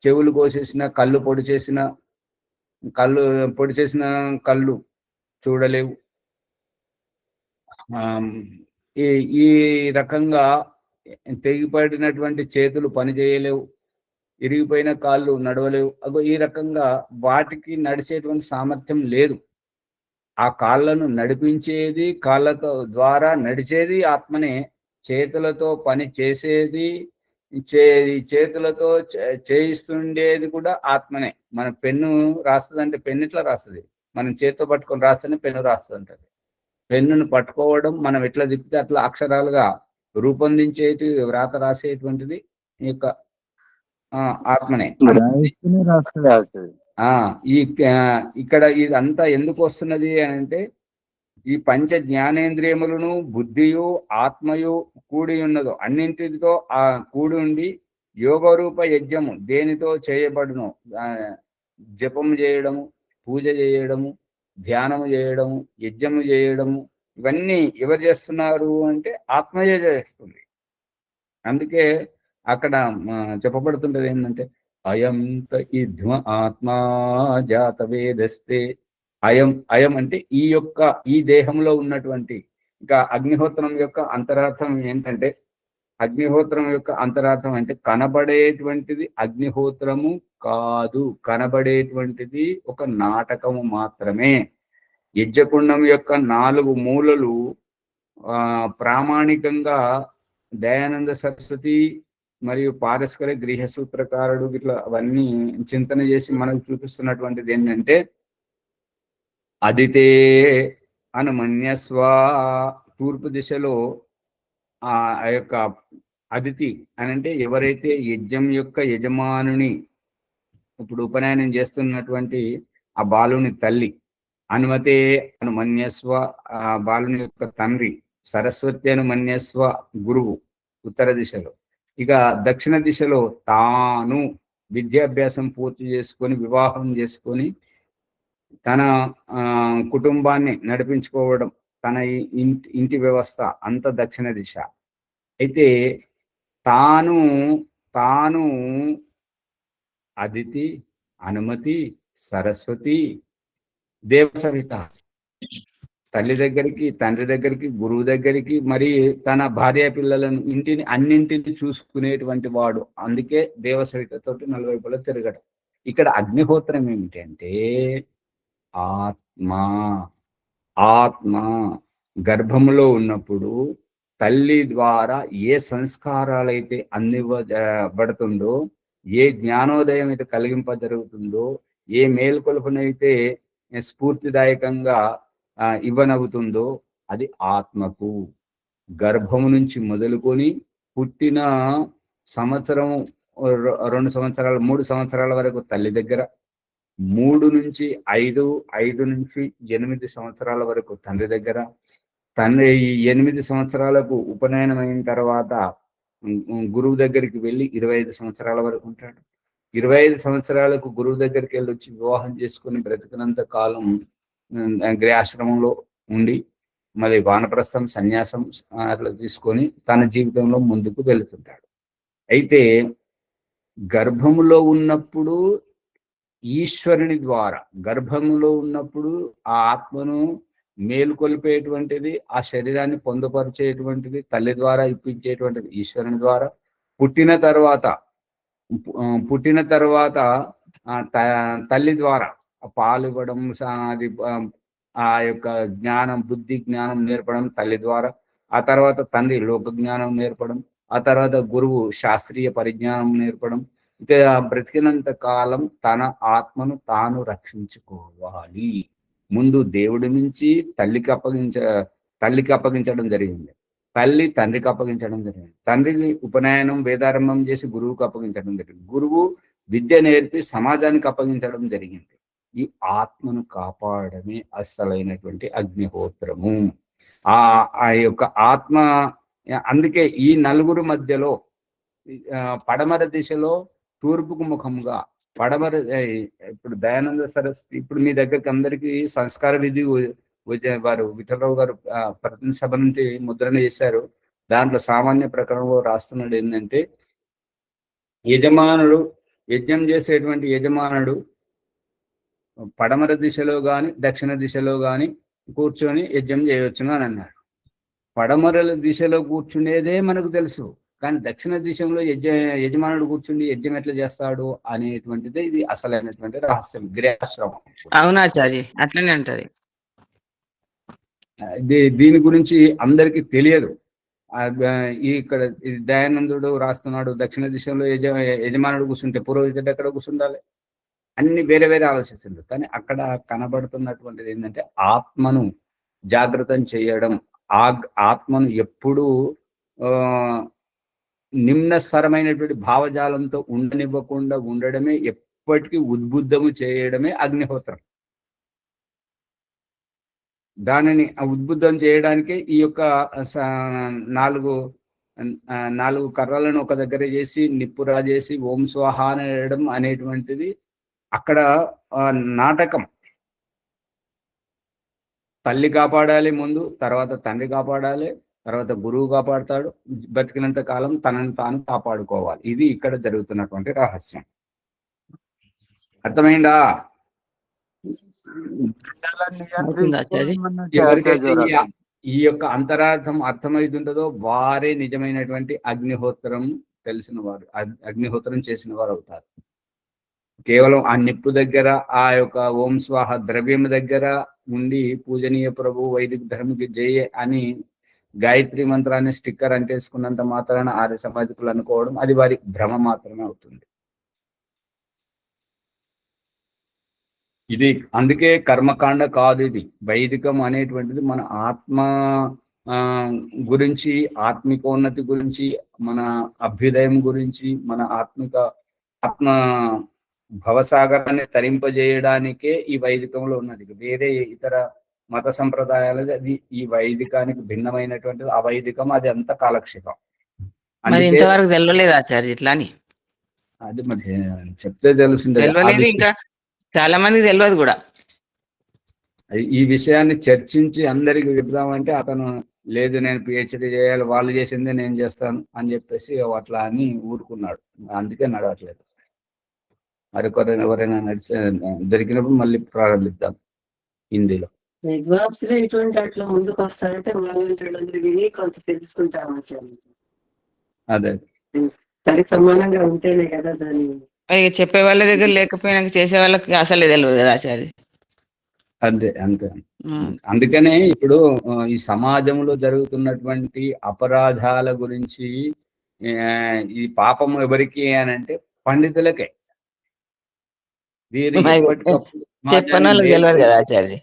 చెవులు కోసేసిన, కళ్ళు పొడి చేసిన కళ్ళు చూడలేవు. ఈ రకంగా తెగిపడినటువంటి చేతులు పనిచేయలేవు, ఇరిగిపోయిన కాళ్ళు నడవలేవు. ఈ రకంగా వాటికి నడిచేటువంటి సామర్థ్యం లేదు. ఆ కాళ్ళను నడిపించేది, కాళ్ళతో ద్వారా నడిచేది ఆత్మనే. చేతులతో పని చేసేది, చేతులతో చేయిస్తుండేది కూడా ఆత్మనే. మన పెన్ను రాస్తుంది అంటే పెన్ను ఇట్లా రాస్తుంది, మనం చేతితో పట్టుకొని రాస్తేనే పెన్ను రాస్తుంది అంటది. పెన్నును పట్టుకోవడం, మనం ఎట్లా తిప్పితే అట్లా అక్షరాలుగా రూపొందించేటి, వ్రాత రాసేటువంటిది ఈ యొక్క ఆత్మనే. ఇక్కడ ఇదంతా ఎందుకు వస్తున్నది అని అంటే, ఈ పంచ జ్ఞానేంద్రియములను బుద్ధియు ఆత్మయు కూడి ఉన్నదో అన్నింటితో కూడి ఉండి యోగరూప యజ్ఞము దేనితో చేయబడును, జపము చేయడము, పూజ చేయడము, ధ్యానము చేయడము, యజ్ఞము చేయడము, ఇవన్నీ ఎవరు చేస్తున్నారు అంటే ఆత్మయే చేస్తుంది. అందుకే అక్కడ చెప్పబడుతుంటది ఏంటంటే, అయం ఇధ్మ ఆత్మా జాత వేదస్తే. అయం అంటే ఈ దేహంలో ఉన్నటువంటి. ఇంకా అగ్నిహోత్రం యొక్క అంతరార్థం ఏంటంటే, అగ్నిహోత్రం యొక్క అంతరార్థం అంటే కనబడేటువంటిది అగ్నిహోత్రము కాదు, కనబడేటువంటిది ఒక నాటకము మాత్రమే. యజ్ఞకుండం యొక్క 4 మూలలు ప్రామాణికంగా దయానంద సరస్వతి మరియు పారస్కర గృహ సూత్రకారుడు ఇట్లా అవన్నీ చింతన చేసి మనకు చూపిస్తున్నటువంటిది ఏంటంటే, అదితే అనుమన్యస్వ, తూర్పు దిశలో ఆ యొక్క అదితి అని అంటే ఎవరైతే యజ్ఞం యొక్క యజమానుని, ఇప్పుడు ఉపనయనం చేస్తున్నటువంటి ఆ బాలుని తల్లి, అనుమతే అనుమన్యస్వ ఆ బాలుని యొక్క తండ్రి, సరస్వతి అనుమన్యస్వ గురువు ఉత్తర దిశలో. ఇక దక్షిణ దిశలో తాను విద్యాభ్యాసం పూర్తి చేసుకొని, వివాహం చేసుకొని తన కుటుంబాన్ని నడిపించుకోవడం, తన ఇంటి వ్యవస్థ అంత దక్షిణ దిశ. అయితే తాను అదితి, అనుమతి, సరస్వతి, దేవసవిత, తల్లి దగ్గరికి, తండ్రి దగ్గరికి, గురువు దగ్గరికి, మరి తన భార్య పిల్లలను అన్నింటిని చూసుకునేటువంటి వాడు. అందుకే దేవసరితతోటి నలువైపులా తిరగడం. ఇక్కడ అగ్నిహోత్రం ఏమిటంటే ఆత్మ. ఆత్మ గర్భములో ఉన్నప్పుడు తల్లి ద్వారా ఏ సంస్కారాలైతే అందివ్వబడుతుందో, ఏ జ్ఞానోదయం అయితే కలిగింప జరుగుతుందో, ఏ మేల్కొలుపునైతే స్ఫూర్తిదాయకంగా ఇవ్వనవుతుందో అది ఆత్మకు. గర్భము నుంచి మొదలుకొని పుట్టిన సంవత్సరం, 2 సంవత్సరాలు, 3 సంవత్సరాల వరకు తల్లి దగ్గర, 3 నుంచి 5, 5 నుంచి 8 సంవత్సరాల వరకు తండ్రి దగ్గర, తండ్రి 8 సంవత్సరాలకు ఉపనయనం అయిన తర్వాత గురువు దగ్గరికి వెళ్ళి 25 సంవత్సరాల వరకు ఉంటాడు. 25 సంవత్సరాలకు గురువు దగ్గరికి వెళ్ళి వచ్చి వివాహం చేసుకుని బ్రతికినంత కాలం గృహాశ్రమంలో ఉండి మరి వానప్రస్థం, సన్యాసం అట్లా తీసుకొని తన జీవితంలో ముందుకు వెళుతుంటాడు. అయితే గర్భములో ఉన్నప్పుడు ఈశ్వరుని ద్వారా, గర్భములో ఉన్నప్పుడు ఆ ఆత్మను మేలుకొల్పేటువంటిది, ఆ శరీరాన్ని పొందుపరిచేటువంటిది తల్లి ద్వారా ఇప్పించేటువంటిది ఈశ్వరుని ద్వారా. పుట్టిన తర్వాత తల్లి ద్వారా పాలు ఇవ్వడం, అది ఆ యొక్క జ్ఞానం, బుద్ధి జ్ఞానం నేర్పడం తల్లి ద్వారా. ఆ తర్వాత తండ్రి లోక జ్ఞానం నేర్పడం, ఆ తర్వాత గురువు శాస్త్రీయ పరిజ్ఞానం నేర్పడం. ఇక బ్రతికినంత కాలం తన ఆత్మను తాను రక్షించుకోవాలి. ముందు దేవుడి నుంచి తల్లికి అప్పగించడం జరిగింది. తల్లి తండ్రికి అప్పగించడం జరిగింది. తండ్రికి ఉపనయనం, వేదారంభం చేసి గురువుకు అప్పగించడం జరిగింది. గురువు విద్య నేర్పి సమాజానికి అప్పగించడం జరిగింది. ఈ ఆత్మను కాపాడమే అసలైనటువంటి అగ్నిహోత్రము. ఆ యొక్క ఆత్మ. అందుకే ఈ నలుగురు మధ్యలో పడమర దిశలో తూర్పుకు ముఖంగా ఇప్పుడు దయానంద సరస్వతి, ఇప్పుడు మీ దగ్గరికి అందరికీ సంస్కార విధి వారు విఠలరావు గారు ప్రతినిధి సభ నుండి ముద్రణ చేశారు. దాంట్లో సామాన్య ప్రకరణంలో రాస్తున్నాడు ఏంటంటే, యజ్ఞం చేసేటువంటి యజమానుడు పడమర దిశలో గాని దక్షిణ దిశలో గాని కూర్చొని యజ్ఞం చేయవచ్చును అని అన్నాడు. పడమర దిశలో కూర్చునేదే మనకు తెలుసు, కానీ దక్షిణ దిశలో యజమానుడు కూర్చుని యజ్ఞం ఎట్లా చేస్తాడు అనేటువంటిదే ఇది అసలైనటువంటి రహస్యం, గృహాశ్రమం. అవునాచార్య, అట్లనే అంటది. దీని గురించి అందరికీ తెలియదు. ఇక్కడ దయానందుడు రాస్తున్నాడు, దక్షిణ దిశలో యజమానుడు కూర్చుంటే పురోహితుడు ఎక్కడ కూర్చుండాలి, అన్ని వేరే వేరే ఆలోచిస్తుంది. కానీ అక్కడ కనబడుతున్నటువంటిది ఏంటంటే ఆత్మను జాగృతం చేయడం, ఆత్మను ఎప్పుడూ నిమ్నస్తరమైనటువంటి భావజాలంతో ఉండనివ్వకుండా ఉండడమే, ఎప్పటికీ ఉద్బుద్ధము చేయడమే అగ్నిహోత్రం. దానిని ఉద్బుద్ధం చేయడానికి ఈ యొక్క 4 కర్రలను ఒక దగ్గర చేసి నిప్పురా చేసి ఓం స్వాహ అనడం అనేటువంటిది అక్కడ నాటకం. తల్లి కాపాడాలి ముందు, తర్వాత తండ్రి కాపాడాలి, తర్వాత గురువు కాపాడుతాడు. బతికినంత కాలం తనని తాను కాపాడుకోవాలి. ఇది ఇక్కడ జరుగుతున్నటువంటి రహస్యం. అర్థమైందా? ఎవరికైతే ఈ యొక్క అంతరార్థం అర్థమవుతుంటుందో వారే నిజమైనటువంటి అగ్నిహోత్రం తెలిసిన వారు, అగ్నిహోత్రం చేసిన వారు అవుతారు. కేవలం ఆ నిప్పు దగ్గర, ఆ యొక్క ఓం స్వాహ ద్రవ్యం దగ్గర ఉండి పూజనీయ ప్రభు వైదిక ధర్మకి జయ అని గాయత్రి మంత్రాన్ని స్టిక్కర్ అంటేసుకున్నంత మాత్రాన ఆర్య సమాజికులు అనుకోవడం అది వారి భ్రమ మాత్రమే అవుతుంది. ఇది అందుకే కర్మకాండ కాదు, ఇది వైదికం అనేటువంటిది మన ఆత్మ గురించి, ఆత్మికోన్నతి గురించి, మన అభ్యుదయం గురించి, మన ఆత్మ భవసాగరాన్ని తరింపజేయడానికే ఈ వైదికంలో ఉన్నది. వేరే ఇతర మత సంప్రదాయాలు అది ఈ వైదికానికి భిన్నమైనటువంటిది. అవైదికం అది అంత కాలక్షేపం. ఇంతవరకు తెలియలేదు ఆచార్య ఇట్లా అని. అది మరి చెప్తే తెలుస్తుంది. ఇంకా చాలా మంది తెలియదు కూడా. ఈ విషయాన్ని చర్చించి అందరికి చెప్దామంటే అతను లేదు నేను పిహెచ్డి చేయాలి, వాళ్ళు చేసిందే నేను చేస్తాను అని చెప్పేసి అట్లా అని ఊరుకున్నాడు. అందుకే నడవట్లేదు. ఎవరైనా దొరికినప్పుడు మళ్ళీ ప్రారంభిద్దాం హిందీలో. ఎగ్జామ్స్ లో ఇటువంటి అట్లా ముందుకు వస్తారంటే వాళ్ళందరూ విని కొంత తెలుసుకుంటాం ఆచార్య. అదే సరి సమానంగా ఉంటేనే కదా దాన్ని. ఇక చెప్పే వాళ్ళ దగ్గర లేకపోయినా చేసే వాళ్ళకి అసలే తెలియదు కదా ఆచార్య. అంతే అంతే. అందుకనే ఇప్పుడు ఈ సమాజంలో జరుగుతున్నటువంటి అపరాధాల గురించి ఈ పాపం ఎవరికి అని అంటే పండితులకే. వీరు ఎప్పటికప్పుడు చెప్పని వాళ్ళకి తెలియదు కదా ఆచార్య.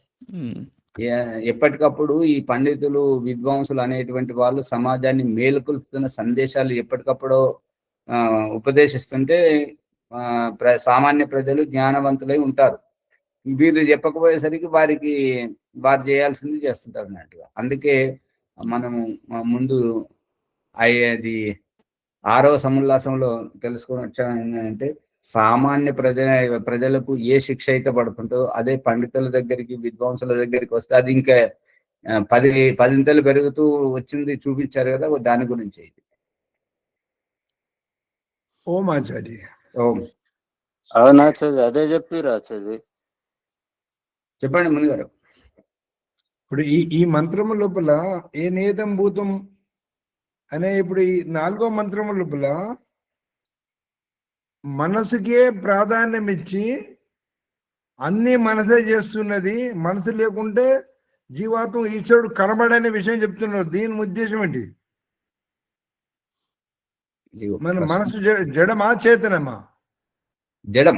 ఎప్పటికప్పుడు ఈ పండితులు విద్వాంసులు అనేటువంటి వాళ్ళు సమాజాన్ని మేలుకొల్పుతున్న సందేశాలు ఎప్పటికప్పుడు ఉపదేశిస్తుంటే సామాన్య ప్రజలు జ్ఞానవంతులై ఉంటారు. వీళ్ళు చెప్పకపోయేసరికి వారు చేయాల్సింది చేస్తుంటారు అన్నట్టుగా. అందుకే మనము ముందు అది 6వ సముల్లాసంలో తెలుసుకొని వచ్చాం ఏంటంటే, సామాన్య ప్రజలకు ఏ శిక్ష అయితే పడుతుందో అదే పండితుల దగ్గరికి విద్వాంసుల దగ్గరికి వస్తే అది ఇంకా 10 పెరుగుతూ వచ్చింది చూపించారు కదా, దాని గురించి ఇది. ఓం ఆచార్య. ఓం. అవునాచార్య, అదే చెప్పారు ఆచార్య. చెప్పండి మునిగారు. ఇప్పుడు ఈ మంత్రము లోపల ఏ నేతం భూతం అనే ఇప్పుడు ఈ 4వ మంత్రము లోపల మనసుకే ప్రాధాన్యం ఇచ్చి అన్ని మనసే చేస్తున్నది, మనసు లేకుంటే జీవాత్మ ఈశ్వరుడు కనబడనే విషయం చెప్తున్నారు. దీని ఉద్దేశం ఏంటి? మన మనసు జడమా చేతనమా? జడం.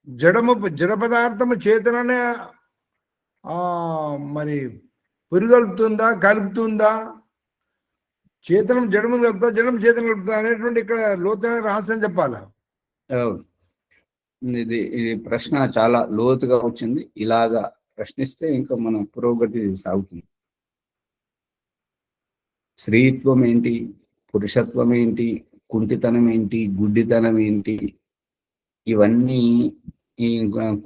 జడ పదార్థము చేతననే మరి పురిగలుపుతుందా, కలుపుతుందా? చేతనం జడము కలుపుతా, జడం చేతనం కలుపుతా అనేటువంటి ఇక్కడ లోతైన రహస్యం చెప్పాలా? ఇది ప్రశ్న చాలా లోతుగా వచ్చింది. ఇలాగా ప్రశ్నిస్తే ఇంకా మన పురోగతి సాగుతుంది. స్త్రీత్వం ఏంటి, పురుషత్వం ఏంటి, కుంటితనం ఏంటి, గుడ్డితనం ఏంటి, ఇవన్నీ ఈ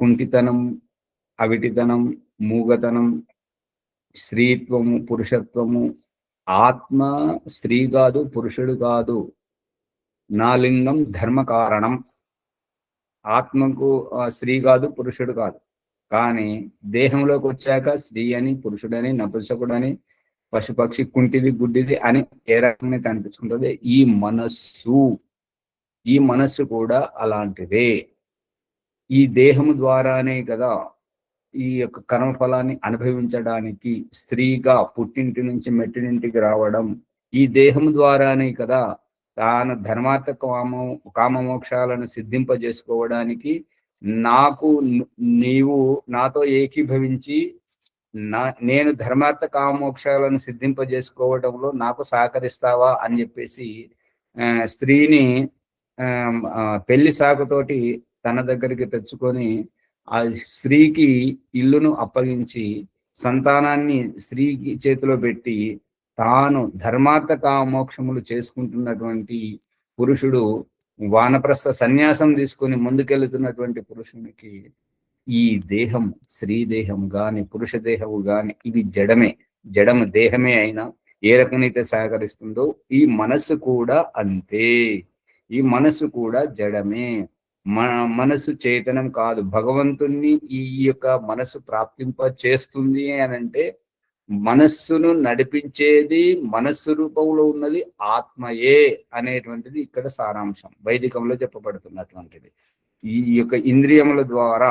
కుంటితనం, అవిటితనం, మూగతనం, స్త్రీత్వము, పురుషత్వము, ఆత్మ స్త్రీ కాదు, పురుషుడు కాదు, నా లింగం ధర్మ కారణం. ఆత్మకు స్త్రీ కాదు, పురుషుడు కాదు. కానీ దేహంలోకి వచ్చాక స్త్రీ అని, పురుషుడని, నపుంసకుడని, పశుపక్షి, కుంటిది, గుడ్డిది అని ఏ రకంగా కనిపిస్తుంటుంది. ఈ మనస్సు కూడా అలాంటిదే. ఈ దేహము ద్వారానే కదా ఈ యొక్క కర్మఫలాన్ని అనుభవించడానికి స్త్రీగా పుట్టింటి నుంచి మెట్టినింటికి రావడం. ఈ దేహం ద్వారానే కదా తాను ధర్మార్థ కామమోక్షాలను సిద్ధింపజేసుకోవడానికి నీవు నాతో ఏకీభవించి నేను ధర్మార్థ కామమోక్షాలను సిద్ధింపజేసుకోవడంలో నాకు సహకరిస్తావా అని చెప్పేసి స్త్రీని పెళ్లి సాకుతోటి తన దగ్గరికి తెచ్చుకొని ఆ స్త్రీకి ఇల్లును అప్పగించి సంతానాన్ని స్త్రీకి చేతిలో పెట్టి తాను ధర్మార్థ కామోక్షములు చేసుకుంటున్నటువంటి పురుషుడు, వానప్రస్థ సన్యాసం తీసుకొని ముందుకెళ్తున్నటువంటి పురుషునికి ఈ దేహం, స్త్రీ దేహం గాని పురుష దేహము గాని ఇది జడము దేహమే అయినా ఏ రకమైతే సహకరిస్తుందో ఈ మనస్సు కూడా అంతే. ఈ మనస్సు కూడా జడమే. మనసు చైతన్యం కాదు. భగవంతుణ్ణి ఈ యొక్క మనసు ప్రాప్తింప చేస్తుంది అని అంటే మనస్సును నడిపించేది మనస్సు రూపంలో ఉన్నది ఆత్మయే అనేటువంటిది ఇక్కడ సారాంశం వైదికంలో చెప్పబడుతున్నటువంటిది. ఈ యొక్క ఇంద్రియముల ద్వారా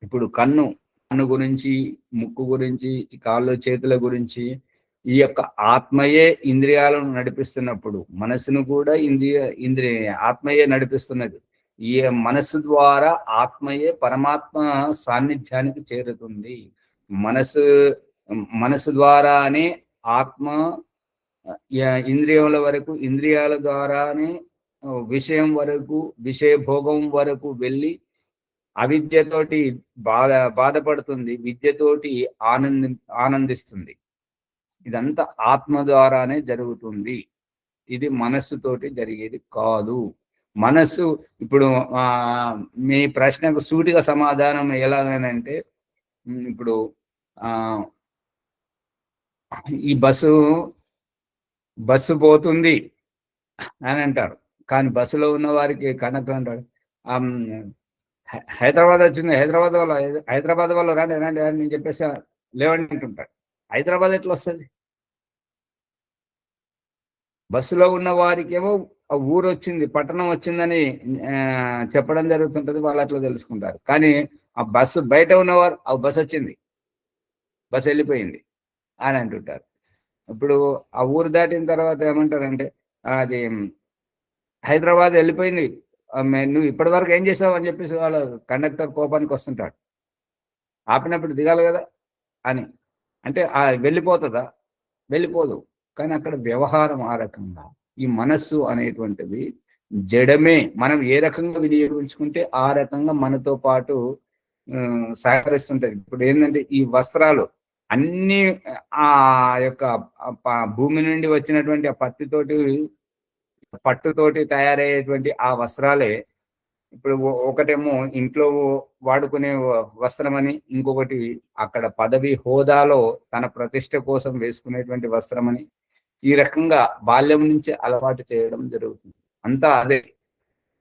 ఇప్పుడు కన్ను గురించి, ముక్కు గురించి, కాళ్ళు చేతుల గురించి ఈ యొక్క ఆత్మయే ఇంద్రియాలను నడిపిస్తున్నప్పుడు మనస్సును కూడా ఆత్మయే నడిపిస్తున్నది. ఈ మనస్సు ద్వారా ఆత్మయే పరమాత్మ సాన్నిధ్యానికి చేరుతుంది. మనసు ద్వారానే ఆత్మ ఇంద్రియముల వరకు, ఇంద్రియాల ద్వారానే విషయం వరకు, విషయ భోగం వరకు వెళ్ళి అవిద్యతోటి బాధపడుతుంది, విద్యతోటి ఆనందిస్తుంది. ఇదంతా ఆత్మ ద్వారానే జరుగుతుంది. ఇది మనస్సుతోటి జరిగేది కాదు. మనస్సు ఇప్పుడు మీ ప్రశ్నకు సూటిగా సమాధానం ఎలాగనంటే, ఇప్పుడు ఈ బస్సు పోతుంది అని అంటారు. కానీ బస్సులో ఉన్న వారికి కనెక్ట్ అంటాడు హైదరాబాద్ వచ్చింది, హైదరాబాద్ వాళ్ళు రండి రండి అని నేను చెప్పేసి లేవండి అంటుంటాడు. హైదరాబాద్ ఎట్లా వస్తుంది? బస్సులో ఉన్న వారికేమో ఆ ఊరు వచ్చింది, పట్టణం వచ్చిందని చెప్పడం జరుగుతుంటుంది, వాళ్ళు అట్లా తెలుసుకుంటారు. కానీ ఆ బస్సు బయట ఉన్నవారు ఆ బస్సు వచ్చింది, బస్సు వెళ్ళిపోయింది అని అంటుంటారు. ఇప్పుడు ఆ ఊరు దాటిన తర్వాత ఏమంటారంటే అది హైదరాబాద్ వెళ్ళిపోయింది, నువ్వు ఇప్పటి వరకు ఏం చేసావు అని చెప్పేసి వాళ్ళ కండక్టర్ కోపానికి వస్తుంటాడు. ఆపినప్పుడు దిగాలి కదా అని. అంటే వెళ్ళిపోతుందా? వెళ్ళిపోదు. కానీ అక్కడ వ్యవహారం ఆ రకంగా. ఈ మనస్సు అనేటువంటిది జడమే. మనం ఏ రకంగా వినియోగించుకుంటే ఆ రకంగా మనతో పాటు సహకరిస్తుంటది. ఇప్పుడు ఏంటంటే ఈ వస్త్రాలు అన్ని ఆ యొక్క భూమి నుండి వచ్చినటువంటి ఆ పట్టుతోటి తయారయ్యేటువంటి ఆ వస్త్రాలే ఇప్పుడు ఒకటేమో ఇంట్లో వాడుకునే వస్త్రం అని, ఇంకొకటి అక్కడ పదవి హోదాలో తన ప్రతిష్ట కోసం వేసుకునేటువంటి వస్త్రం అని, ఈ రకంగా బాల్యం నుంచి అలవాటు చేయడం జరుగుతుంది. అంతా అదే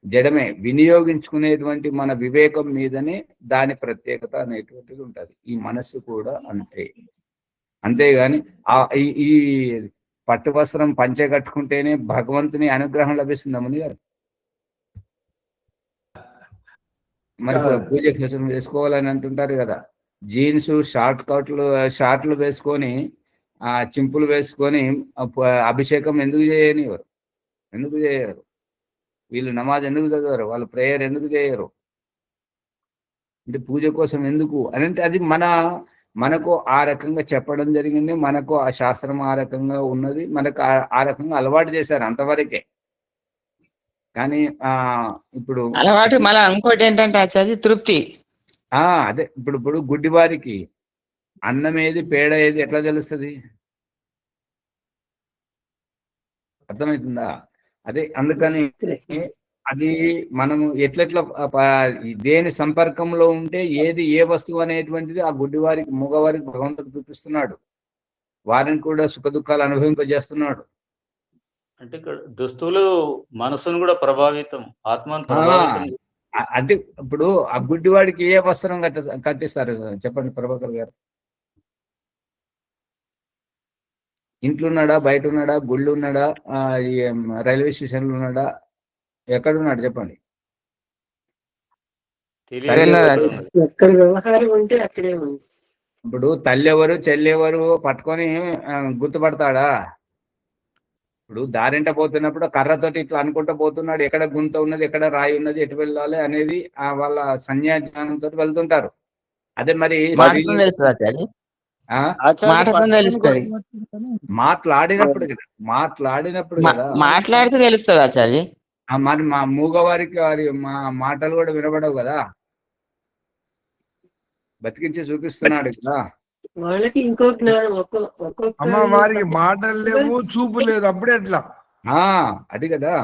జడమే. వినియోగించుకునేటువంటి మన వివేకం మీదనే దాని ప్రత్యేకత అనేటువంటిది ఉంటుంది. ఈ మనస్సు కూడా అంతే. అంతేగాని ఈ పట్టు వస్త్రం పంచె కట్టుకుంటేనే భగవంతుని అనుగ్రహం లభిస్తుంది ముని గారు. మరి పూజ కోసం వేసుకోవాలని అంటుంటారు కదా. జీన్స్ షార్ట్లు వేసుకొని చింపులు వేసుకొని అభిషేకం ఎందుకు చేయరు? వీళ్ళు నమాజ్ ఎందుకు చదవరు? వాళ్ళు ప్రేయర్ ఎందుకు చేయరు? అంటే పూజ కోసం ఎందుకు అని అంటే అది మనకు ఆ రకంగా చెప్పడం జరిగింది, మనకు ఆ శాస్త్రం ఆ రకంగా ఉన్నది, మనకు ఆ రకంగా అలవాటు చేశారు అంతవరకే. కానీ ఇప్పుడు అలవాటు మళ్ళీ ఇంకోటి ఏంటంటే ఆచార్య తృప్తి. అదే ఇప్పుడు గుడ్డివారికి అన్నం ఏది పేడ ఏది ఎట్లా తెలుస్తుంది? అర్థమవుతుందా? అదే అందుకని అది మనము ఎట్లెట్లా దేని సంపర్కంలో ఉంటే ఏది ఏ వస్తువు అనేటువంటిది ఆ గుడ్డివారికి మూగవారికి భగవంతుడు చూపిస్తున్నాడు. వారిని కూడా సుఖ దుఃఖాలు అనుభవింపజేస్తున్నాడు. అంటే ఇక్కడ దుస్తులు మనసును కూడా ప్రభావితం, ఆత్మను ప్రభావితం. అంటే ఇప్పుడు ఆ గుడ్డివాడికి ఏ వస్త్రం కట్టిస్తారు చెప్పండి ప్రభాకర్ గారు? ఇంట్లో ఉన్నాడా, బయట ఉన్నాడా, గుళ్ళు ఉన్నాడా, రైల్వే స్టేషన్లో ఉన్నాడా, ఎక్కడున్నాడు చెప్పండి? ఎక్కడ వ్యవహారం ఉంటే అక్కడే ఉంది. ఇప్పుడు తల్లి ఎవరు చెల్లి ఎవరు పట్టుకొని గుర్తుపడతాడా? ఇప్పుడు దారింట పోతున్నప్పుడు కర్రతోటి ఇట్లా అనుకుంటూ పోతున్నాడు, ఎక్కడ గుంత ఉన్నది, ఎక్కడ రాయి ఉన్నది, ఎటు వెళ్ళాలి అనేది వాళ్ళ సంజ్ఞానంతో వెళ్తుంటారు. అదే మరి మాట్లాడినప్పుడు కదా మాట్లాడితే తెలుస్తుంది ఆచార్య. మరి మా మూగవారికి మా మాటలు కూడా వినబడవు కదా, బతికించి చూపిస్తున్నాడు కదా. వాళ్ళకి ఇంకో జ్ఞానం అమ్మ వారికి మాటలు లేవు, చూపు లేదు, అప్పుడే ఎట్లా? అది కదా.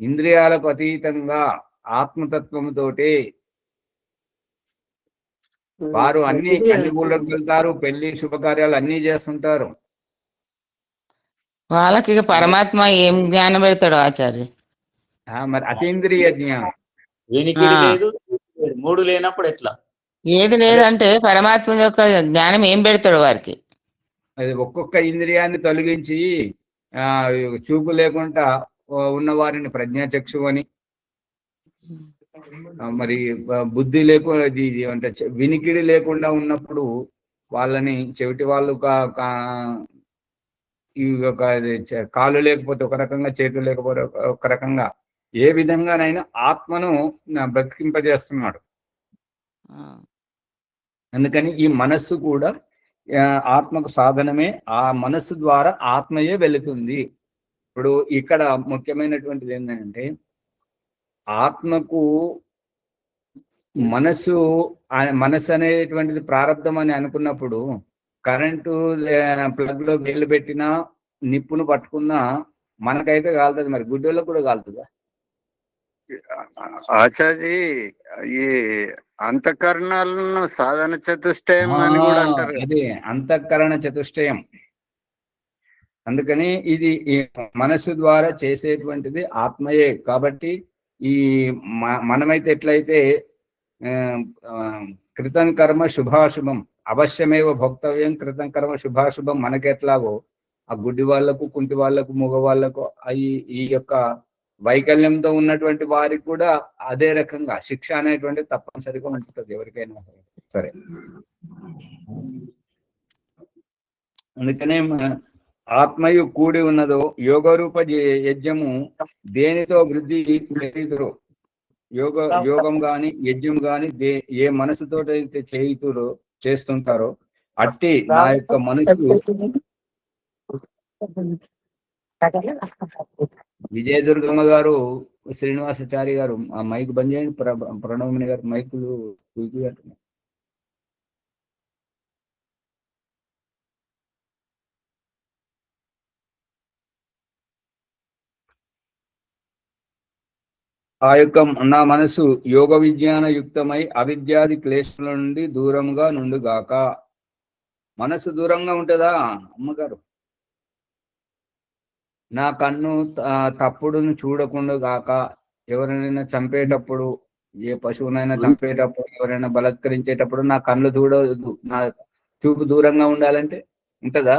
ఇంద్రియాలకు అతీతంగా ఆత్మతత్వంతోటి వారు అన్ని ఊళ్ళకి వెళ్తారు, పెళ్లి శుభకార్యాలు అన్ని చేస్తుంటారు. వాళ్ళకి ఇక పరమాత్మ ఏం జ్ఞానం పెడతాడు ఆచార్య? మరి అతీంద్రియ జ్ఞానం. వినికిడి లేదు, మూడు లేనప్పుడు ఎట్లా? ఏది లేదంటే పరమాత్మ యొక్క జ్ఞానం ఏం పెడతాడు వారికి? అది ఒక్కొక్క ఇంద్రియాన్ని తొలగించి చూపు లేకుండా ఉన్న వారిని ప్రజ్ఞాచక్షు అని, మరి బుద్ధి లేకుండా అంటే వినికిడి లేకుండా ఉన్నప్పుడు వాళ్ళని చెవిటి వాళ్ళు కాళ్ళు లేకపోతే ఒక రకంగా, చేతులు లేకపోతే ఒక రకంగా, ఏ విధంగానైనా ఆత్మను బ్రతికింపజేస్తున్నాడు. అందుకని ఈ మనస్సు కూడా ఆత్మకు సాధనమే. ఆ మనస్సు ద్వారా ఆత్మయే వెళుతుంది. ఇప్పుడు ఇక్కడ ముఖ్యమైనటువంటిది ఏంటంటే ఆత్మకు మనస్సు అనేటువంటిది ప్రారంధం అని అనుకున్నప్పుడు కరెంటు ప్లగ్ లో వేలు పెట్టినా నిప్పును పట్టుకున్నా మనకైతే కాలుతుంది, మరి గుడ్డోళ్ళకు కూడా కాలుతుందా? ఆచార్య ఈ అంతఃకరణాలను సాధన చతుష్టయం అని కూడా అంటారు. అదే అంతఃకరణ చతుష్టయం. అందుకని ఇది ఈ మనస్సు ద్వారా చేసేటువంటిది ఆత్మయే. కాబట్టి ఈ మనమైతే ఎట్లయితే కృతం కర్మ శుభాశుభం అవశ్యమేవ భోక్తవ్యం, కృతం కర్మ శుభాశుభం మనకెట్లాగో ఆ గుడ్డి వాళ్లకు, కుంటి వాళ్లకు, మగ వాళ్లకు ఈ యొక్క వైకల్యంతో ఉన్నటువంటి వారికి కూడా అదే రకంగా శిక్ష అనేటువంటి తప్పనిసరిగా ఉంటుంది ఎవరికైనా సరే. అందుకనే ఆత్మయు కూడి ఉన్నదో యోగరూప యజ్ఞము దేనితో వృద్ధి చేయుదురో, యోగం గాని యజ్ఞం గాని ఏ మనసుతో అయితే చేస్తుంటారో అట్టి నా యొక్క మనసు. విజయదుర్గమ్మ గారు, శ్రీనివాసాచారి గారు ఆ మైక్ బంద్ చేయండి. ప్రణవమణి గారు మైకులు చూపించారు. ఆ యొక్క నా మనసు యోగ విజ్ఞాన యుక్తమై అవిద్యాది క్లేశముల నుండి దూరంగా నుండుగాక. మనసు దూరంగా ఉంటుందా అమ్మగారు? నా కన్ను తప్పుడును చూడకుండా గాక. ఎవరైనా చంపేటప్పుడు, ఏ పశువునైనా చంపేటప్పుడు, ఎవరైనా బలత్కరించేటప్పుడు నా కళ్ళు చూడదు, నా చూపు దూరంగా ఉండాలంటే ఉంటదా?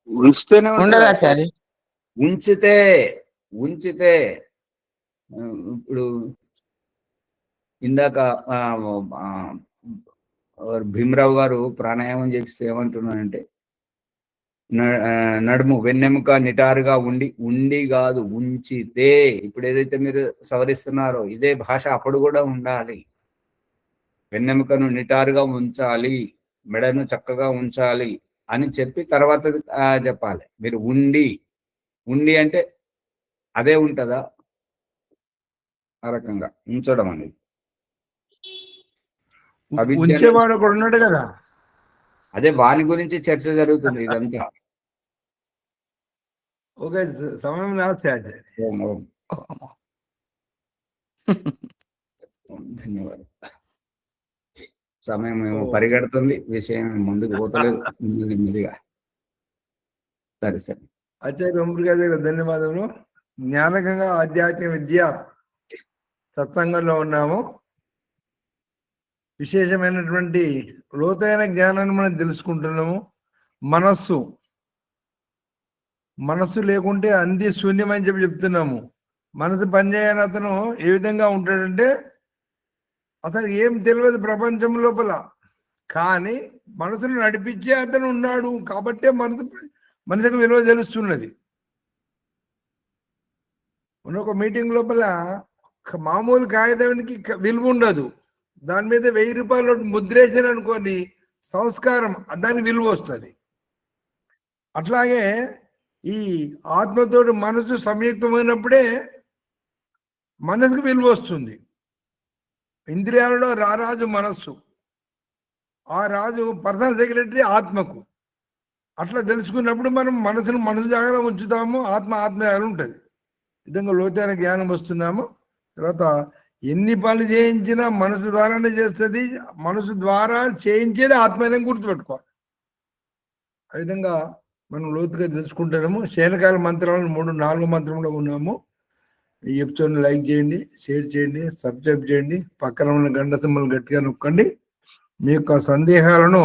ఉంచితేనే ఉండదు ఆచార్య. ఉంచితే ఇప్పుడు ఇందాక భీమరావు గారు ప్రాణాయామం చేపిస్తే ఏమంటున్నానంటే, నడుము వెన్నెముక నిటారుగా ఉండి కాదు ఉంచితే. ఇప్పుడు ఏదైతే మీరు సవరిస్తున్నారో ఇదే భాష అప్పుడు కూడా ఉండాలి. వెన్నెముకను నిటారుగా ఉంచాలి, మెడను చక్కగా ఉంచాలి అని చెప్పి తర్వాత చెప్పాలి. మీరు ఉండి అంటే అదే ఉంటుందా? ఆ రకంగా ఉంచడం అనేది. ఉంచేవాడు ఒకడు ఉన్నాడు కదా, అదే వాని గురించి చర్చ జరుగుతుంది ఇదంతా. ఓకే, సమయం రాస్తే ధన్యవాదాలు. సమయం ఏమో పరిగెడుతుంది, విషయం ముందుకు పోతలేదు నెమ్మదిగా. సరే సరే ఆచార్య ఓంప్రకాష్ గారు ధన్యవాదములు. జ్ఞానగంగా ఆధ్యాత్మిక విద్య సత్సంగంలో ఉన్నాము. విశేషమైనటువంటి లోతైన జ్ఞానాన్ని మనం తెలుసుకుంటున్నాము. మనస్సు లేకుంటే అంది శూన్యం అని చెప్తున్నాము. మనసు పనిచేయని అతను ఏ విధంగా ఉంటాడంటే అతను ఏం తెలియదు ప్రపంచం లోపల, కానీ మనసును నడిపించే అతను ఉన్నాడు కాబట్టే మనసుకు విలువ తెలుస్తున్నది. ఒక మీటింగ్ లోపల మామూలు కాగితానికి విలువ ఉండదు, దాని మీద 1000 రూపాయలు ముద్రేసాను అనుకోని సంస్కారం దానికి విలువ వస్తుంది. అట్లాగే ఈ ఆత్మతోటి మనసు సంయుక్తమైనప్పుడే మనసుకు విలువ వస్తుంది. ఇంద్రియాలలో రారాజు మనస్సు, ఆ రాజు పర్సనల్ సెక్రటరీ ఆత్మకు. అట్లా తెలుసుకున్నప్పుడు మనం మనసు జాగ్రత్త ఉంచుతాము, ఆత్మ జాగ్రత్త ఉంటుంది. విధంగా లోతైన జ్ఞానం వస్తున్నాము. తర్వాత ఎన్ని పనులు చేయించినా మనసు ద్వారానే చేస్తుంది, మనసు ద్వారా చేయించేది ఆత్మనే గుర్తుపెట్టుకోవాలి. ఆ విధంగా మనం లోతుగా తెలుసుకుంటున్నాము. శయనకాల మంత్రాలను 3-4 మంత్రంలో ఉన్నాము. ఈ ఎపిసోడ్ని లైక్ చేయండి, షేర్ చేయండి, సబ్స్క్రైబ్ చేయండి, పక్కన ఉన్న గంట సింబల్ గట్టిగా నొక్కండి. మీ యొక్క సందేహాలను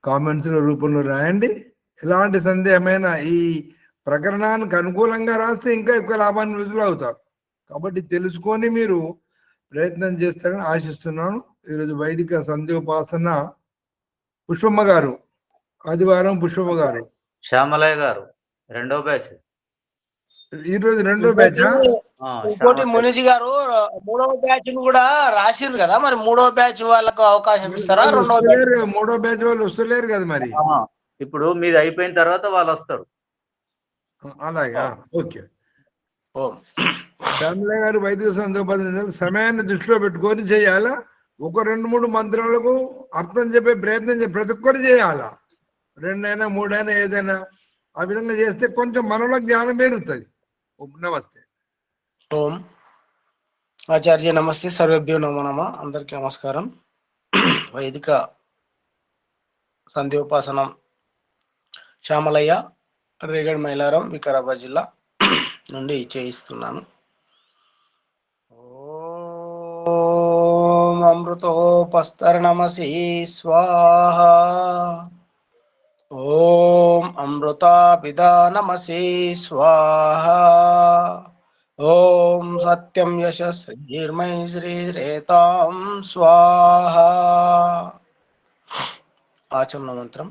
కామెంట్స్ల రూపంలో రాయండి. ఎలాంటి సందేహమైనా ఈ ప్రకరణానికి అనుకూలంగా రాస్తే ఇంకా ఎక్కువ లాభాన్ని రుజువులు అవుతారు. కాబట్టి తెలుసుకొని మీరు ప్రయత్నం చేస్తారని ఆశిస్తున్నాను. ఈరోజు వైదిక సంధ్యోపాసన పుష్పమ్మ గారు, ఆదివారం పుష్పమ్మ గారు, శ్యామలయ్య గారు 2వ బ్యాచ్. ఈరోజు 2వ బ్యాచ్. ఇంకోటి మునిజీ గారు 3వ బ్యాచ్ కూడా రాసిరు కదా, మరి 3వ బ్యాచ్ వాళ్ళకు అవకాశం ఇస్తారా? 3వ బ్యాచ్ వాళ్ళు వస్తలేరు కదా మరి. ఇప్పుడు మీది అయిపోయిన తర్వాత వాళ్ళు వస్తారు. అలాగా, ఓకే. శ్యామలయ్య గారు వైదిక సంధ్యోపాసన సమయాన్ని దృష్టిలో పెట్టుకొని చేయాలా. 1-2-3 మంత్రాలకు అర్థం చెప్పే ప్రయత్నం ప్రతి ఒక్కరు చేయాలా. 2 అయినా 3 అయినా ఏదైనా ఆ విధంగా చేస్తే కొంచెం మనలో జ్ఞానం పెరుగుతుంది. నమస్తే. ఓం ఆచార్య నమస్తే, సర్వేభ్యో నమో నమః. అందరికీ నమస్కారం. వైదిక సంధ్యోపాసనం శ్యామలయ్య, రేగడ్ మైలారం, వికారాబాద్ జిల్లా నుండి చేయిస్తున్నాను. ఓం అమృతోపస్తరణమసి స్వాహా. ఓం అమృతాపిదానమసి స్వాహా. ఓం సత్యం యశస్శ్రీర్మై శ్రీరేతాం స్వాహా. ఆచమన మంత్రం.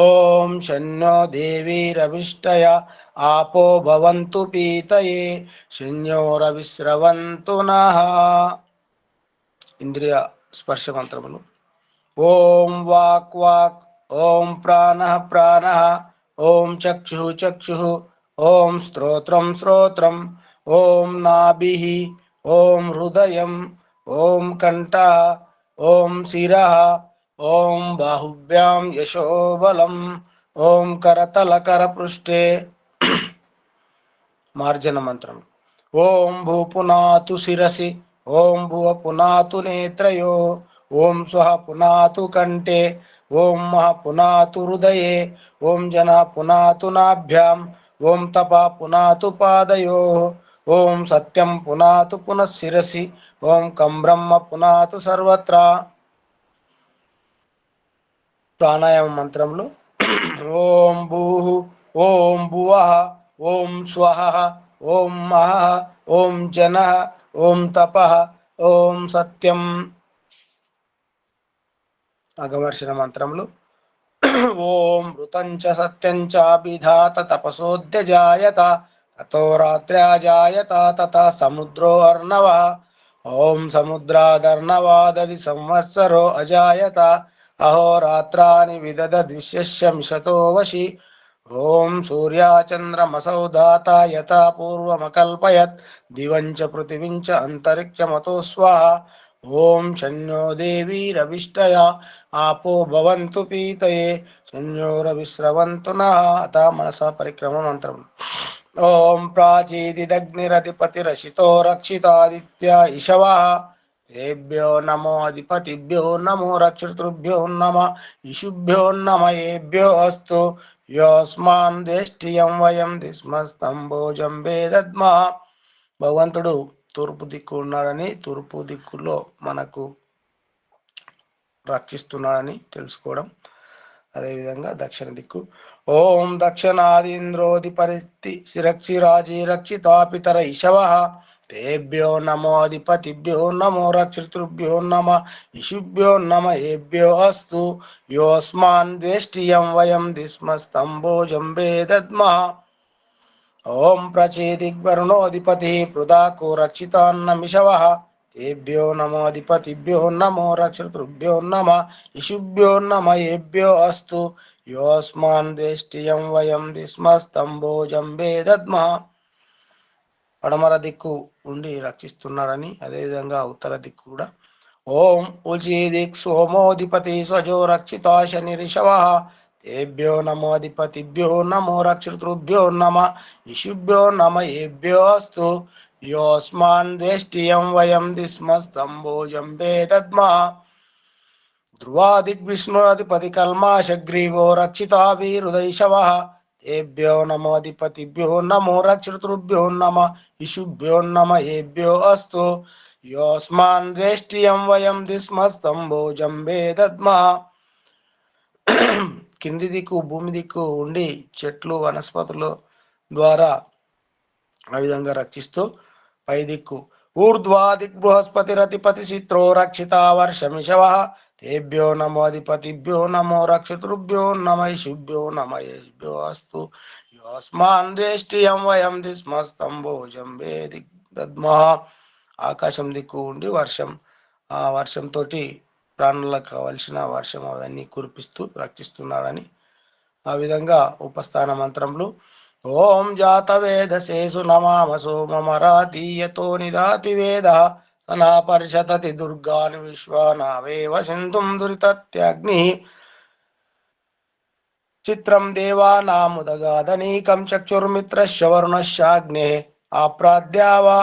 ఓం శన్నో దేవీరవిష్టయ ఆపో భవంతు పీతయే శన్యోరవిశ్రవంతు నః. ఇంద్రియ స్పర్శ మంత్రములు. ఓం వాక్ వాక్, ఓం ప్రాణః ప్రాణః, ఓం చక్షుః చక్షుః, ఓం శ్రోత్రం శ్రోత్రం, ఓం నాభిః, ఓం హృదయం, ఓం కంఠః, ఓం శిరః, ఓం బాహుభ్యాం యశోబలం, ఓం కరతల కరపృష్ఠే. మార్జన మంత్రం. ఓం భూపునాతు శిరసి, ఓం భువ పునాతు నేత్రయో, ఓం స్వః పునాతు కంఠే, ఓం మహ పునాతు హృదయే, ఓం జన పునాతు నాభ్యాం, ఓం తప పునాతు పాదయో, ఓం సత్యం పునాతు పునఃశిరసి, ఓం కం బ్రహ్మ పునాతు సర్వత్రా. ప్రాణాయామ మంత్రములు. ఓం భూః, ఓం భువః, ఓం స్వః, ఓం మహః, ఓం జనః, ఓం తపః, ఓం సత్యం. అగమర్షణ మంత్రములు. ఓం మృతం చ సత్యం చాభిధాత తపసోద్యజాయత తతో రాత్ర్యాజాయత తథా సముద్రో అర్ణవః. ఓం సముద్రాదర్ణవాదది సంవత్సరో అజాయత అహోరాత్రాని విదదద్విశ్యస్య మిషతో వశి. ఓం సూర్యాచంద్రమసౌ దాత యథా పూర్వమకల్పయత్ దివం చ పృథివీం చ అంతరిక్షమతో స్వాహ. ఓం శన్యో దేవీరవిష్టయ ఆపో భవంతు పీతయే శన్యోరవిశ్రవంతు నః. అత మనస పరిక్రమ మంత్రం. ఓం ప్రాచీదిదగ్నిరధిపతిరశితో రక్షితాదిత్య ఇషవః. ఏభ్యో నమో అధిపతిభ్యో నమో రక్షతృభ్యో నమ ఇషుభ్యో నమ ఏభ్యో అస్తు యోస్మాన్ దేష్టియం వయం దిస్మస్తంభోజం వేదద్మః. భగవంతుడు తూర్పు దిక్కు ఉన్నాడని, తూర్పు దిక్కులో మనకు రక్షిస్తున్నాడని తెలుసుకోవడం. అదేవిధంగా దక్షిణ దిక్కు. ఓం దక్షిణాదీంద్రోధి పరిస్థి శిరక్షిరాజీ రక్షితాపితర ఇషవః. తేభ్యో నమో అధిపతిభ్యో నమో రక్షతృభ్యో నమ ఇషుభ్యో నమ ఏభ్యో అస్తు యోస్మాన్ ద్వేష్టియం వయం దిస్మస్తంభోజం వేదద్మః. ఓం ప్రచేదిగ్వరుణోధిపతి పృథాకో రక్షితాన్నమిషవః. తేభ్యో నమో అధిపతిభ్యో నమో రక్షతృభ్యో నమ ఇషుభ్యో నమ ఏభ్యో అస్తు యోస్మాన్ ద్వేష్టియం వయం దిస్మస్తంభోజం వేదద్మః. పడమర దిక్కు ఉండి రక్షిస్తున్నారని, అదేవిధంగా ఉత్తర దిక్కు కూడా. ఓం ఉచీదిక్ సోమోధిపతి స్వజో రక్షితా శనిరిషవః. తేభ్యో నమో అధిపతిభ్యో నమో రక్షతృభ్యో నమ ఇషుభ్యో నమ ఏభ్యో అస్తు యోస్మాన్ ద్వేష్టియం వయం దిస్మస్తంభోజం వేదద్మః. ధ్రువాదిగ్విష్ణురధిపతి కల్మాశగ్రీవో రక్షితాభిరుదైషవః. తేభ్యో నమో అధిపతిభ్యో నమో రక్షతృభ్యో నమ ఇషుభ్యో నమ ఏభ్యో అస్తు యోస్మాన్ ద్వేష్టియం వయం దిస్మస్తంభోజం వేదద్మః. కింది దిక్కు భూమి దిక్కు ఉండి చెట్లు వనస్పతుల ద్వారా ఆ విధంగా రక్షిస్తూ పై దిక్కు ఊర్ధ్వాదిక్ బృహస్పతిరధిపతి చిత్రో రక్షిత వర్షమిషవః. తేభ్యో నమో అధిపతిభ్యో నమో రక్షతృభ్యో నమ ఇషుభ్యో నమ ఏభ్యో అస్తు యోస్మాన్ ద్వేష్టియం వయం దిస్మస్తంభోజం వేదద్మః. ఆకాశం దిక్కు ఉండి వర్షం, ఆ వర్షంతో ప్రాణులకు కావలసిన వర్షం అవన్నీ కురిపిస్తూ రక్షిస్తున్నారని. ఆ విధంగా ఉపస్థాన మంత్రములు. ఓం జాతవేదసేసు నమామ సోమమరాతీయతో నిదాతి వేద సనా పరిషతతి దుర్గాని విశ్వానావేవ సింధుం దురితత్యగ్ని చిత్రం దేవానాముదగాదనీకం చక్షుర్మిత్రశ్చ వరుణశ్చాగ్నే ఆప్రాద్యావా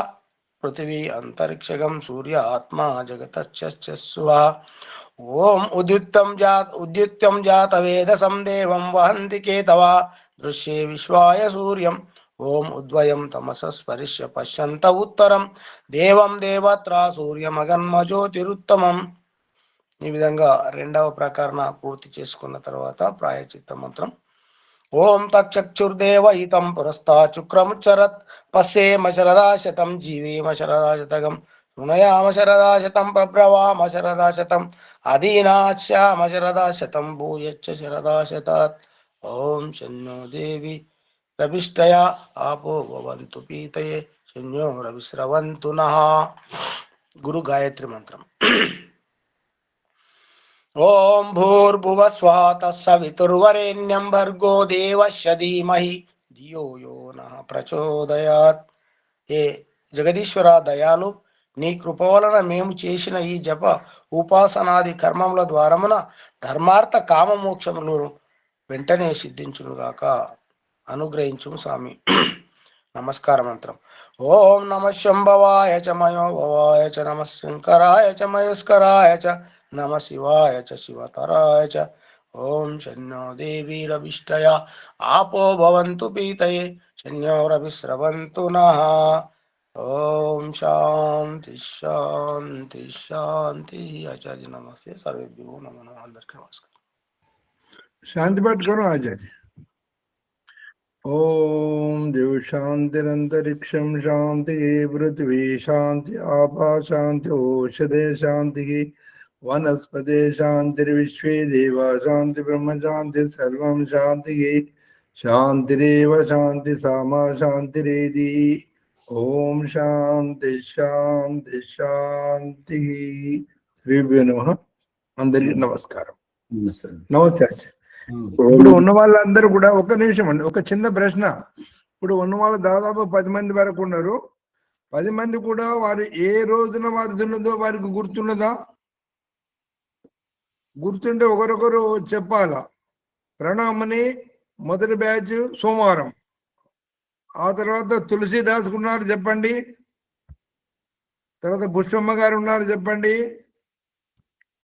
పృథివీ అంతరిక్షగం సూర్య ఆత్మా జగతశ్చస్వ. ఓం ఉద్యుత్తం జాత వేదసం దేవం వహంతి కేతవా దృశ్యే విశ్వాయ సూర్యం. ఓం ఉద్వయం తమస స్పరిశ్య పశ్యంత ఉత్తరం దేవం దేవత్రా సూర్యమగన్మజ్యోతిరుత్తమం. ఈ విధంగా రెండవ ప్రకరణ పూర్తి చేసుకున్న తర్వాత ప్రాయచిత్త మంత్రం. ఓం తక్షుర్దేవ ఇతం పురస్తా శుక్రముచ్చరత్ పశ్యేమ శరదా శతం జీవేమ శరదా శతకం శృణయామ శరదా శతం ప్రబ్రవామ శరదా శతం అధీనాశ్యామ శరదా శతం భూయచ్చ శరదా శతాత్. ఓం శన్యో దేవి రవిష్టయా ఆపో భవంతు పీతయే శన్యో రవిస్రవంతు నః. గురు గాయత్రి మంత్రం. ఓం భూర్భువస్వః తత్సవితుర్వరేణ్యం భర్గో దేవస్య ధీమహి ధియో యో నః ప్రచోదయాత్. ఏ జగదీశ్వర దయాలు, నీ కృప వలన మేము చేసిన ఈ జప ఉపాసనాది కర్మముల ద్వారమున ధర్మార్థ కామ మోక్షములను వెంటనే సిద్ధించునుగాక. అనుగ్రహించుము స్వామి. నమస్కార మంత్రం. ఓం నమ శంభవాయ చ మయోభవాయ చ నమ శంకరాయ చ మయస్కరాయ చ నమ శివాయ చ శివతరాయ చ. ఓం శన్యో దేవీ రవిష్టయా ఆపో భవంతు పీతయే శన్యో రవిస్రవంతు నః. ఓం శాంతి శాంతి శాంతి. ఆచార్య నమస్తే. సర్వేభ్యో నమో నమః. అందరికీ నమస్కారం. శాంతి పాठ करो आचार्य. ओम देव शांतिरंतरिक्षम शांति पृथ्वी शांति आपा शांति औषधे शांति वनस्पति शांतिर्विश्वे देवा शांति ब्रह्म शांति सर्वं शांति शांतिरेव शांति सामा शांतिरेधि. ओम शांति शांति शांति. श्रीभ्यो नमः. అందరికీ నమస్కారం. నమస్తే ఆచార్య. ఇప్పుడు ఉన్న వాళ్ళందరూ కూడా ఒక నిమిషం అండి, ఒక చిన్న ప్రశ్న. ఇప్పుడు ఉన్న వాళ్ళు దాదాపు 10 మంది వరకు ఉన్నారు. 10 మంది కూడా వారు ఏ రోజున వారు తిన్నదో వారికి గుర్తున్నదా? గుర్తుంటే ఒకరొకరు చెప్పాలా. ప్రణామని మొదటి బ్యాచ్ సోమవారం, ఆ తర్వాత తులసీదాస్ ఉన్నారు చెప్పండి, తర్వాత పుష్పమ్మ గారు ఉన్నారు చెప్పండి,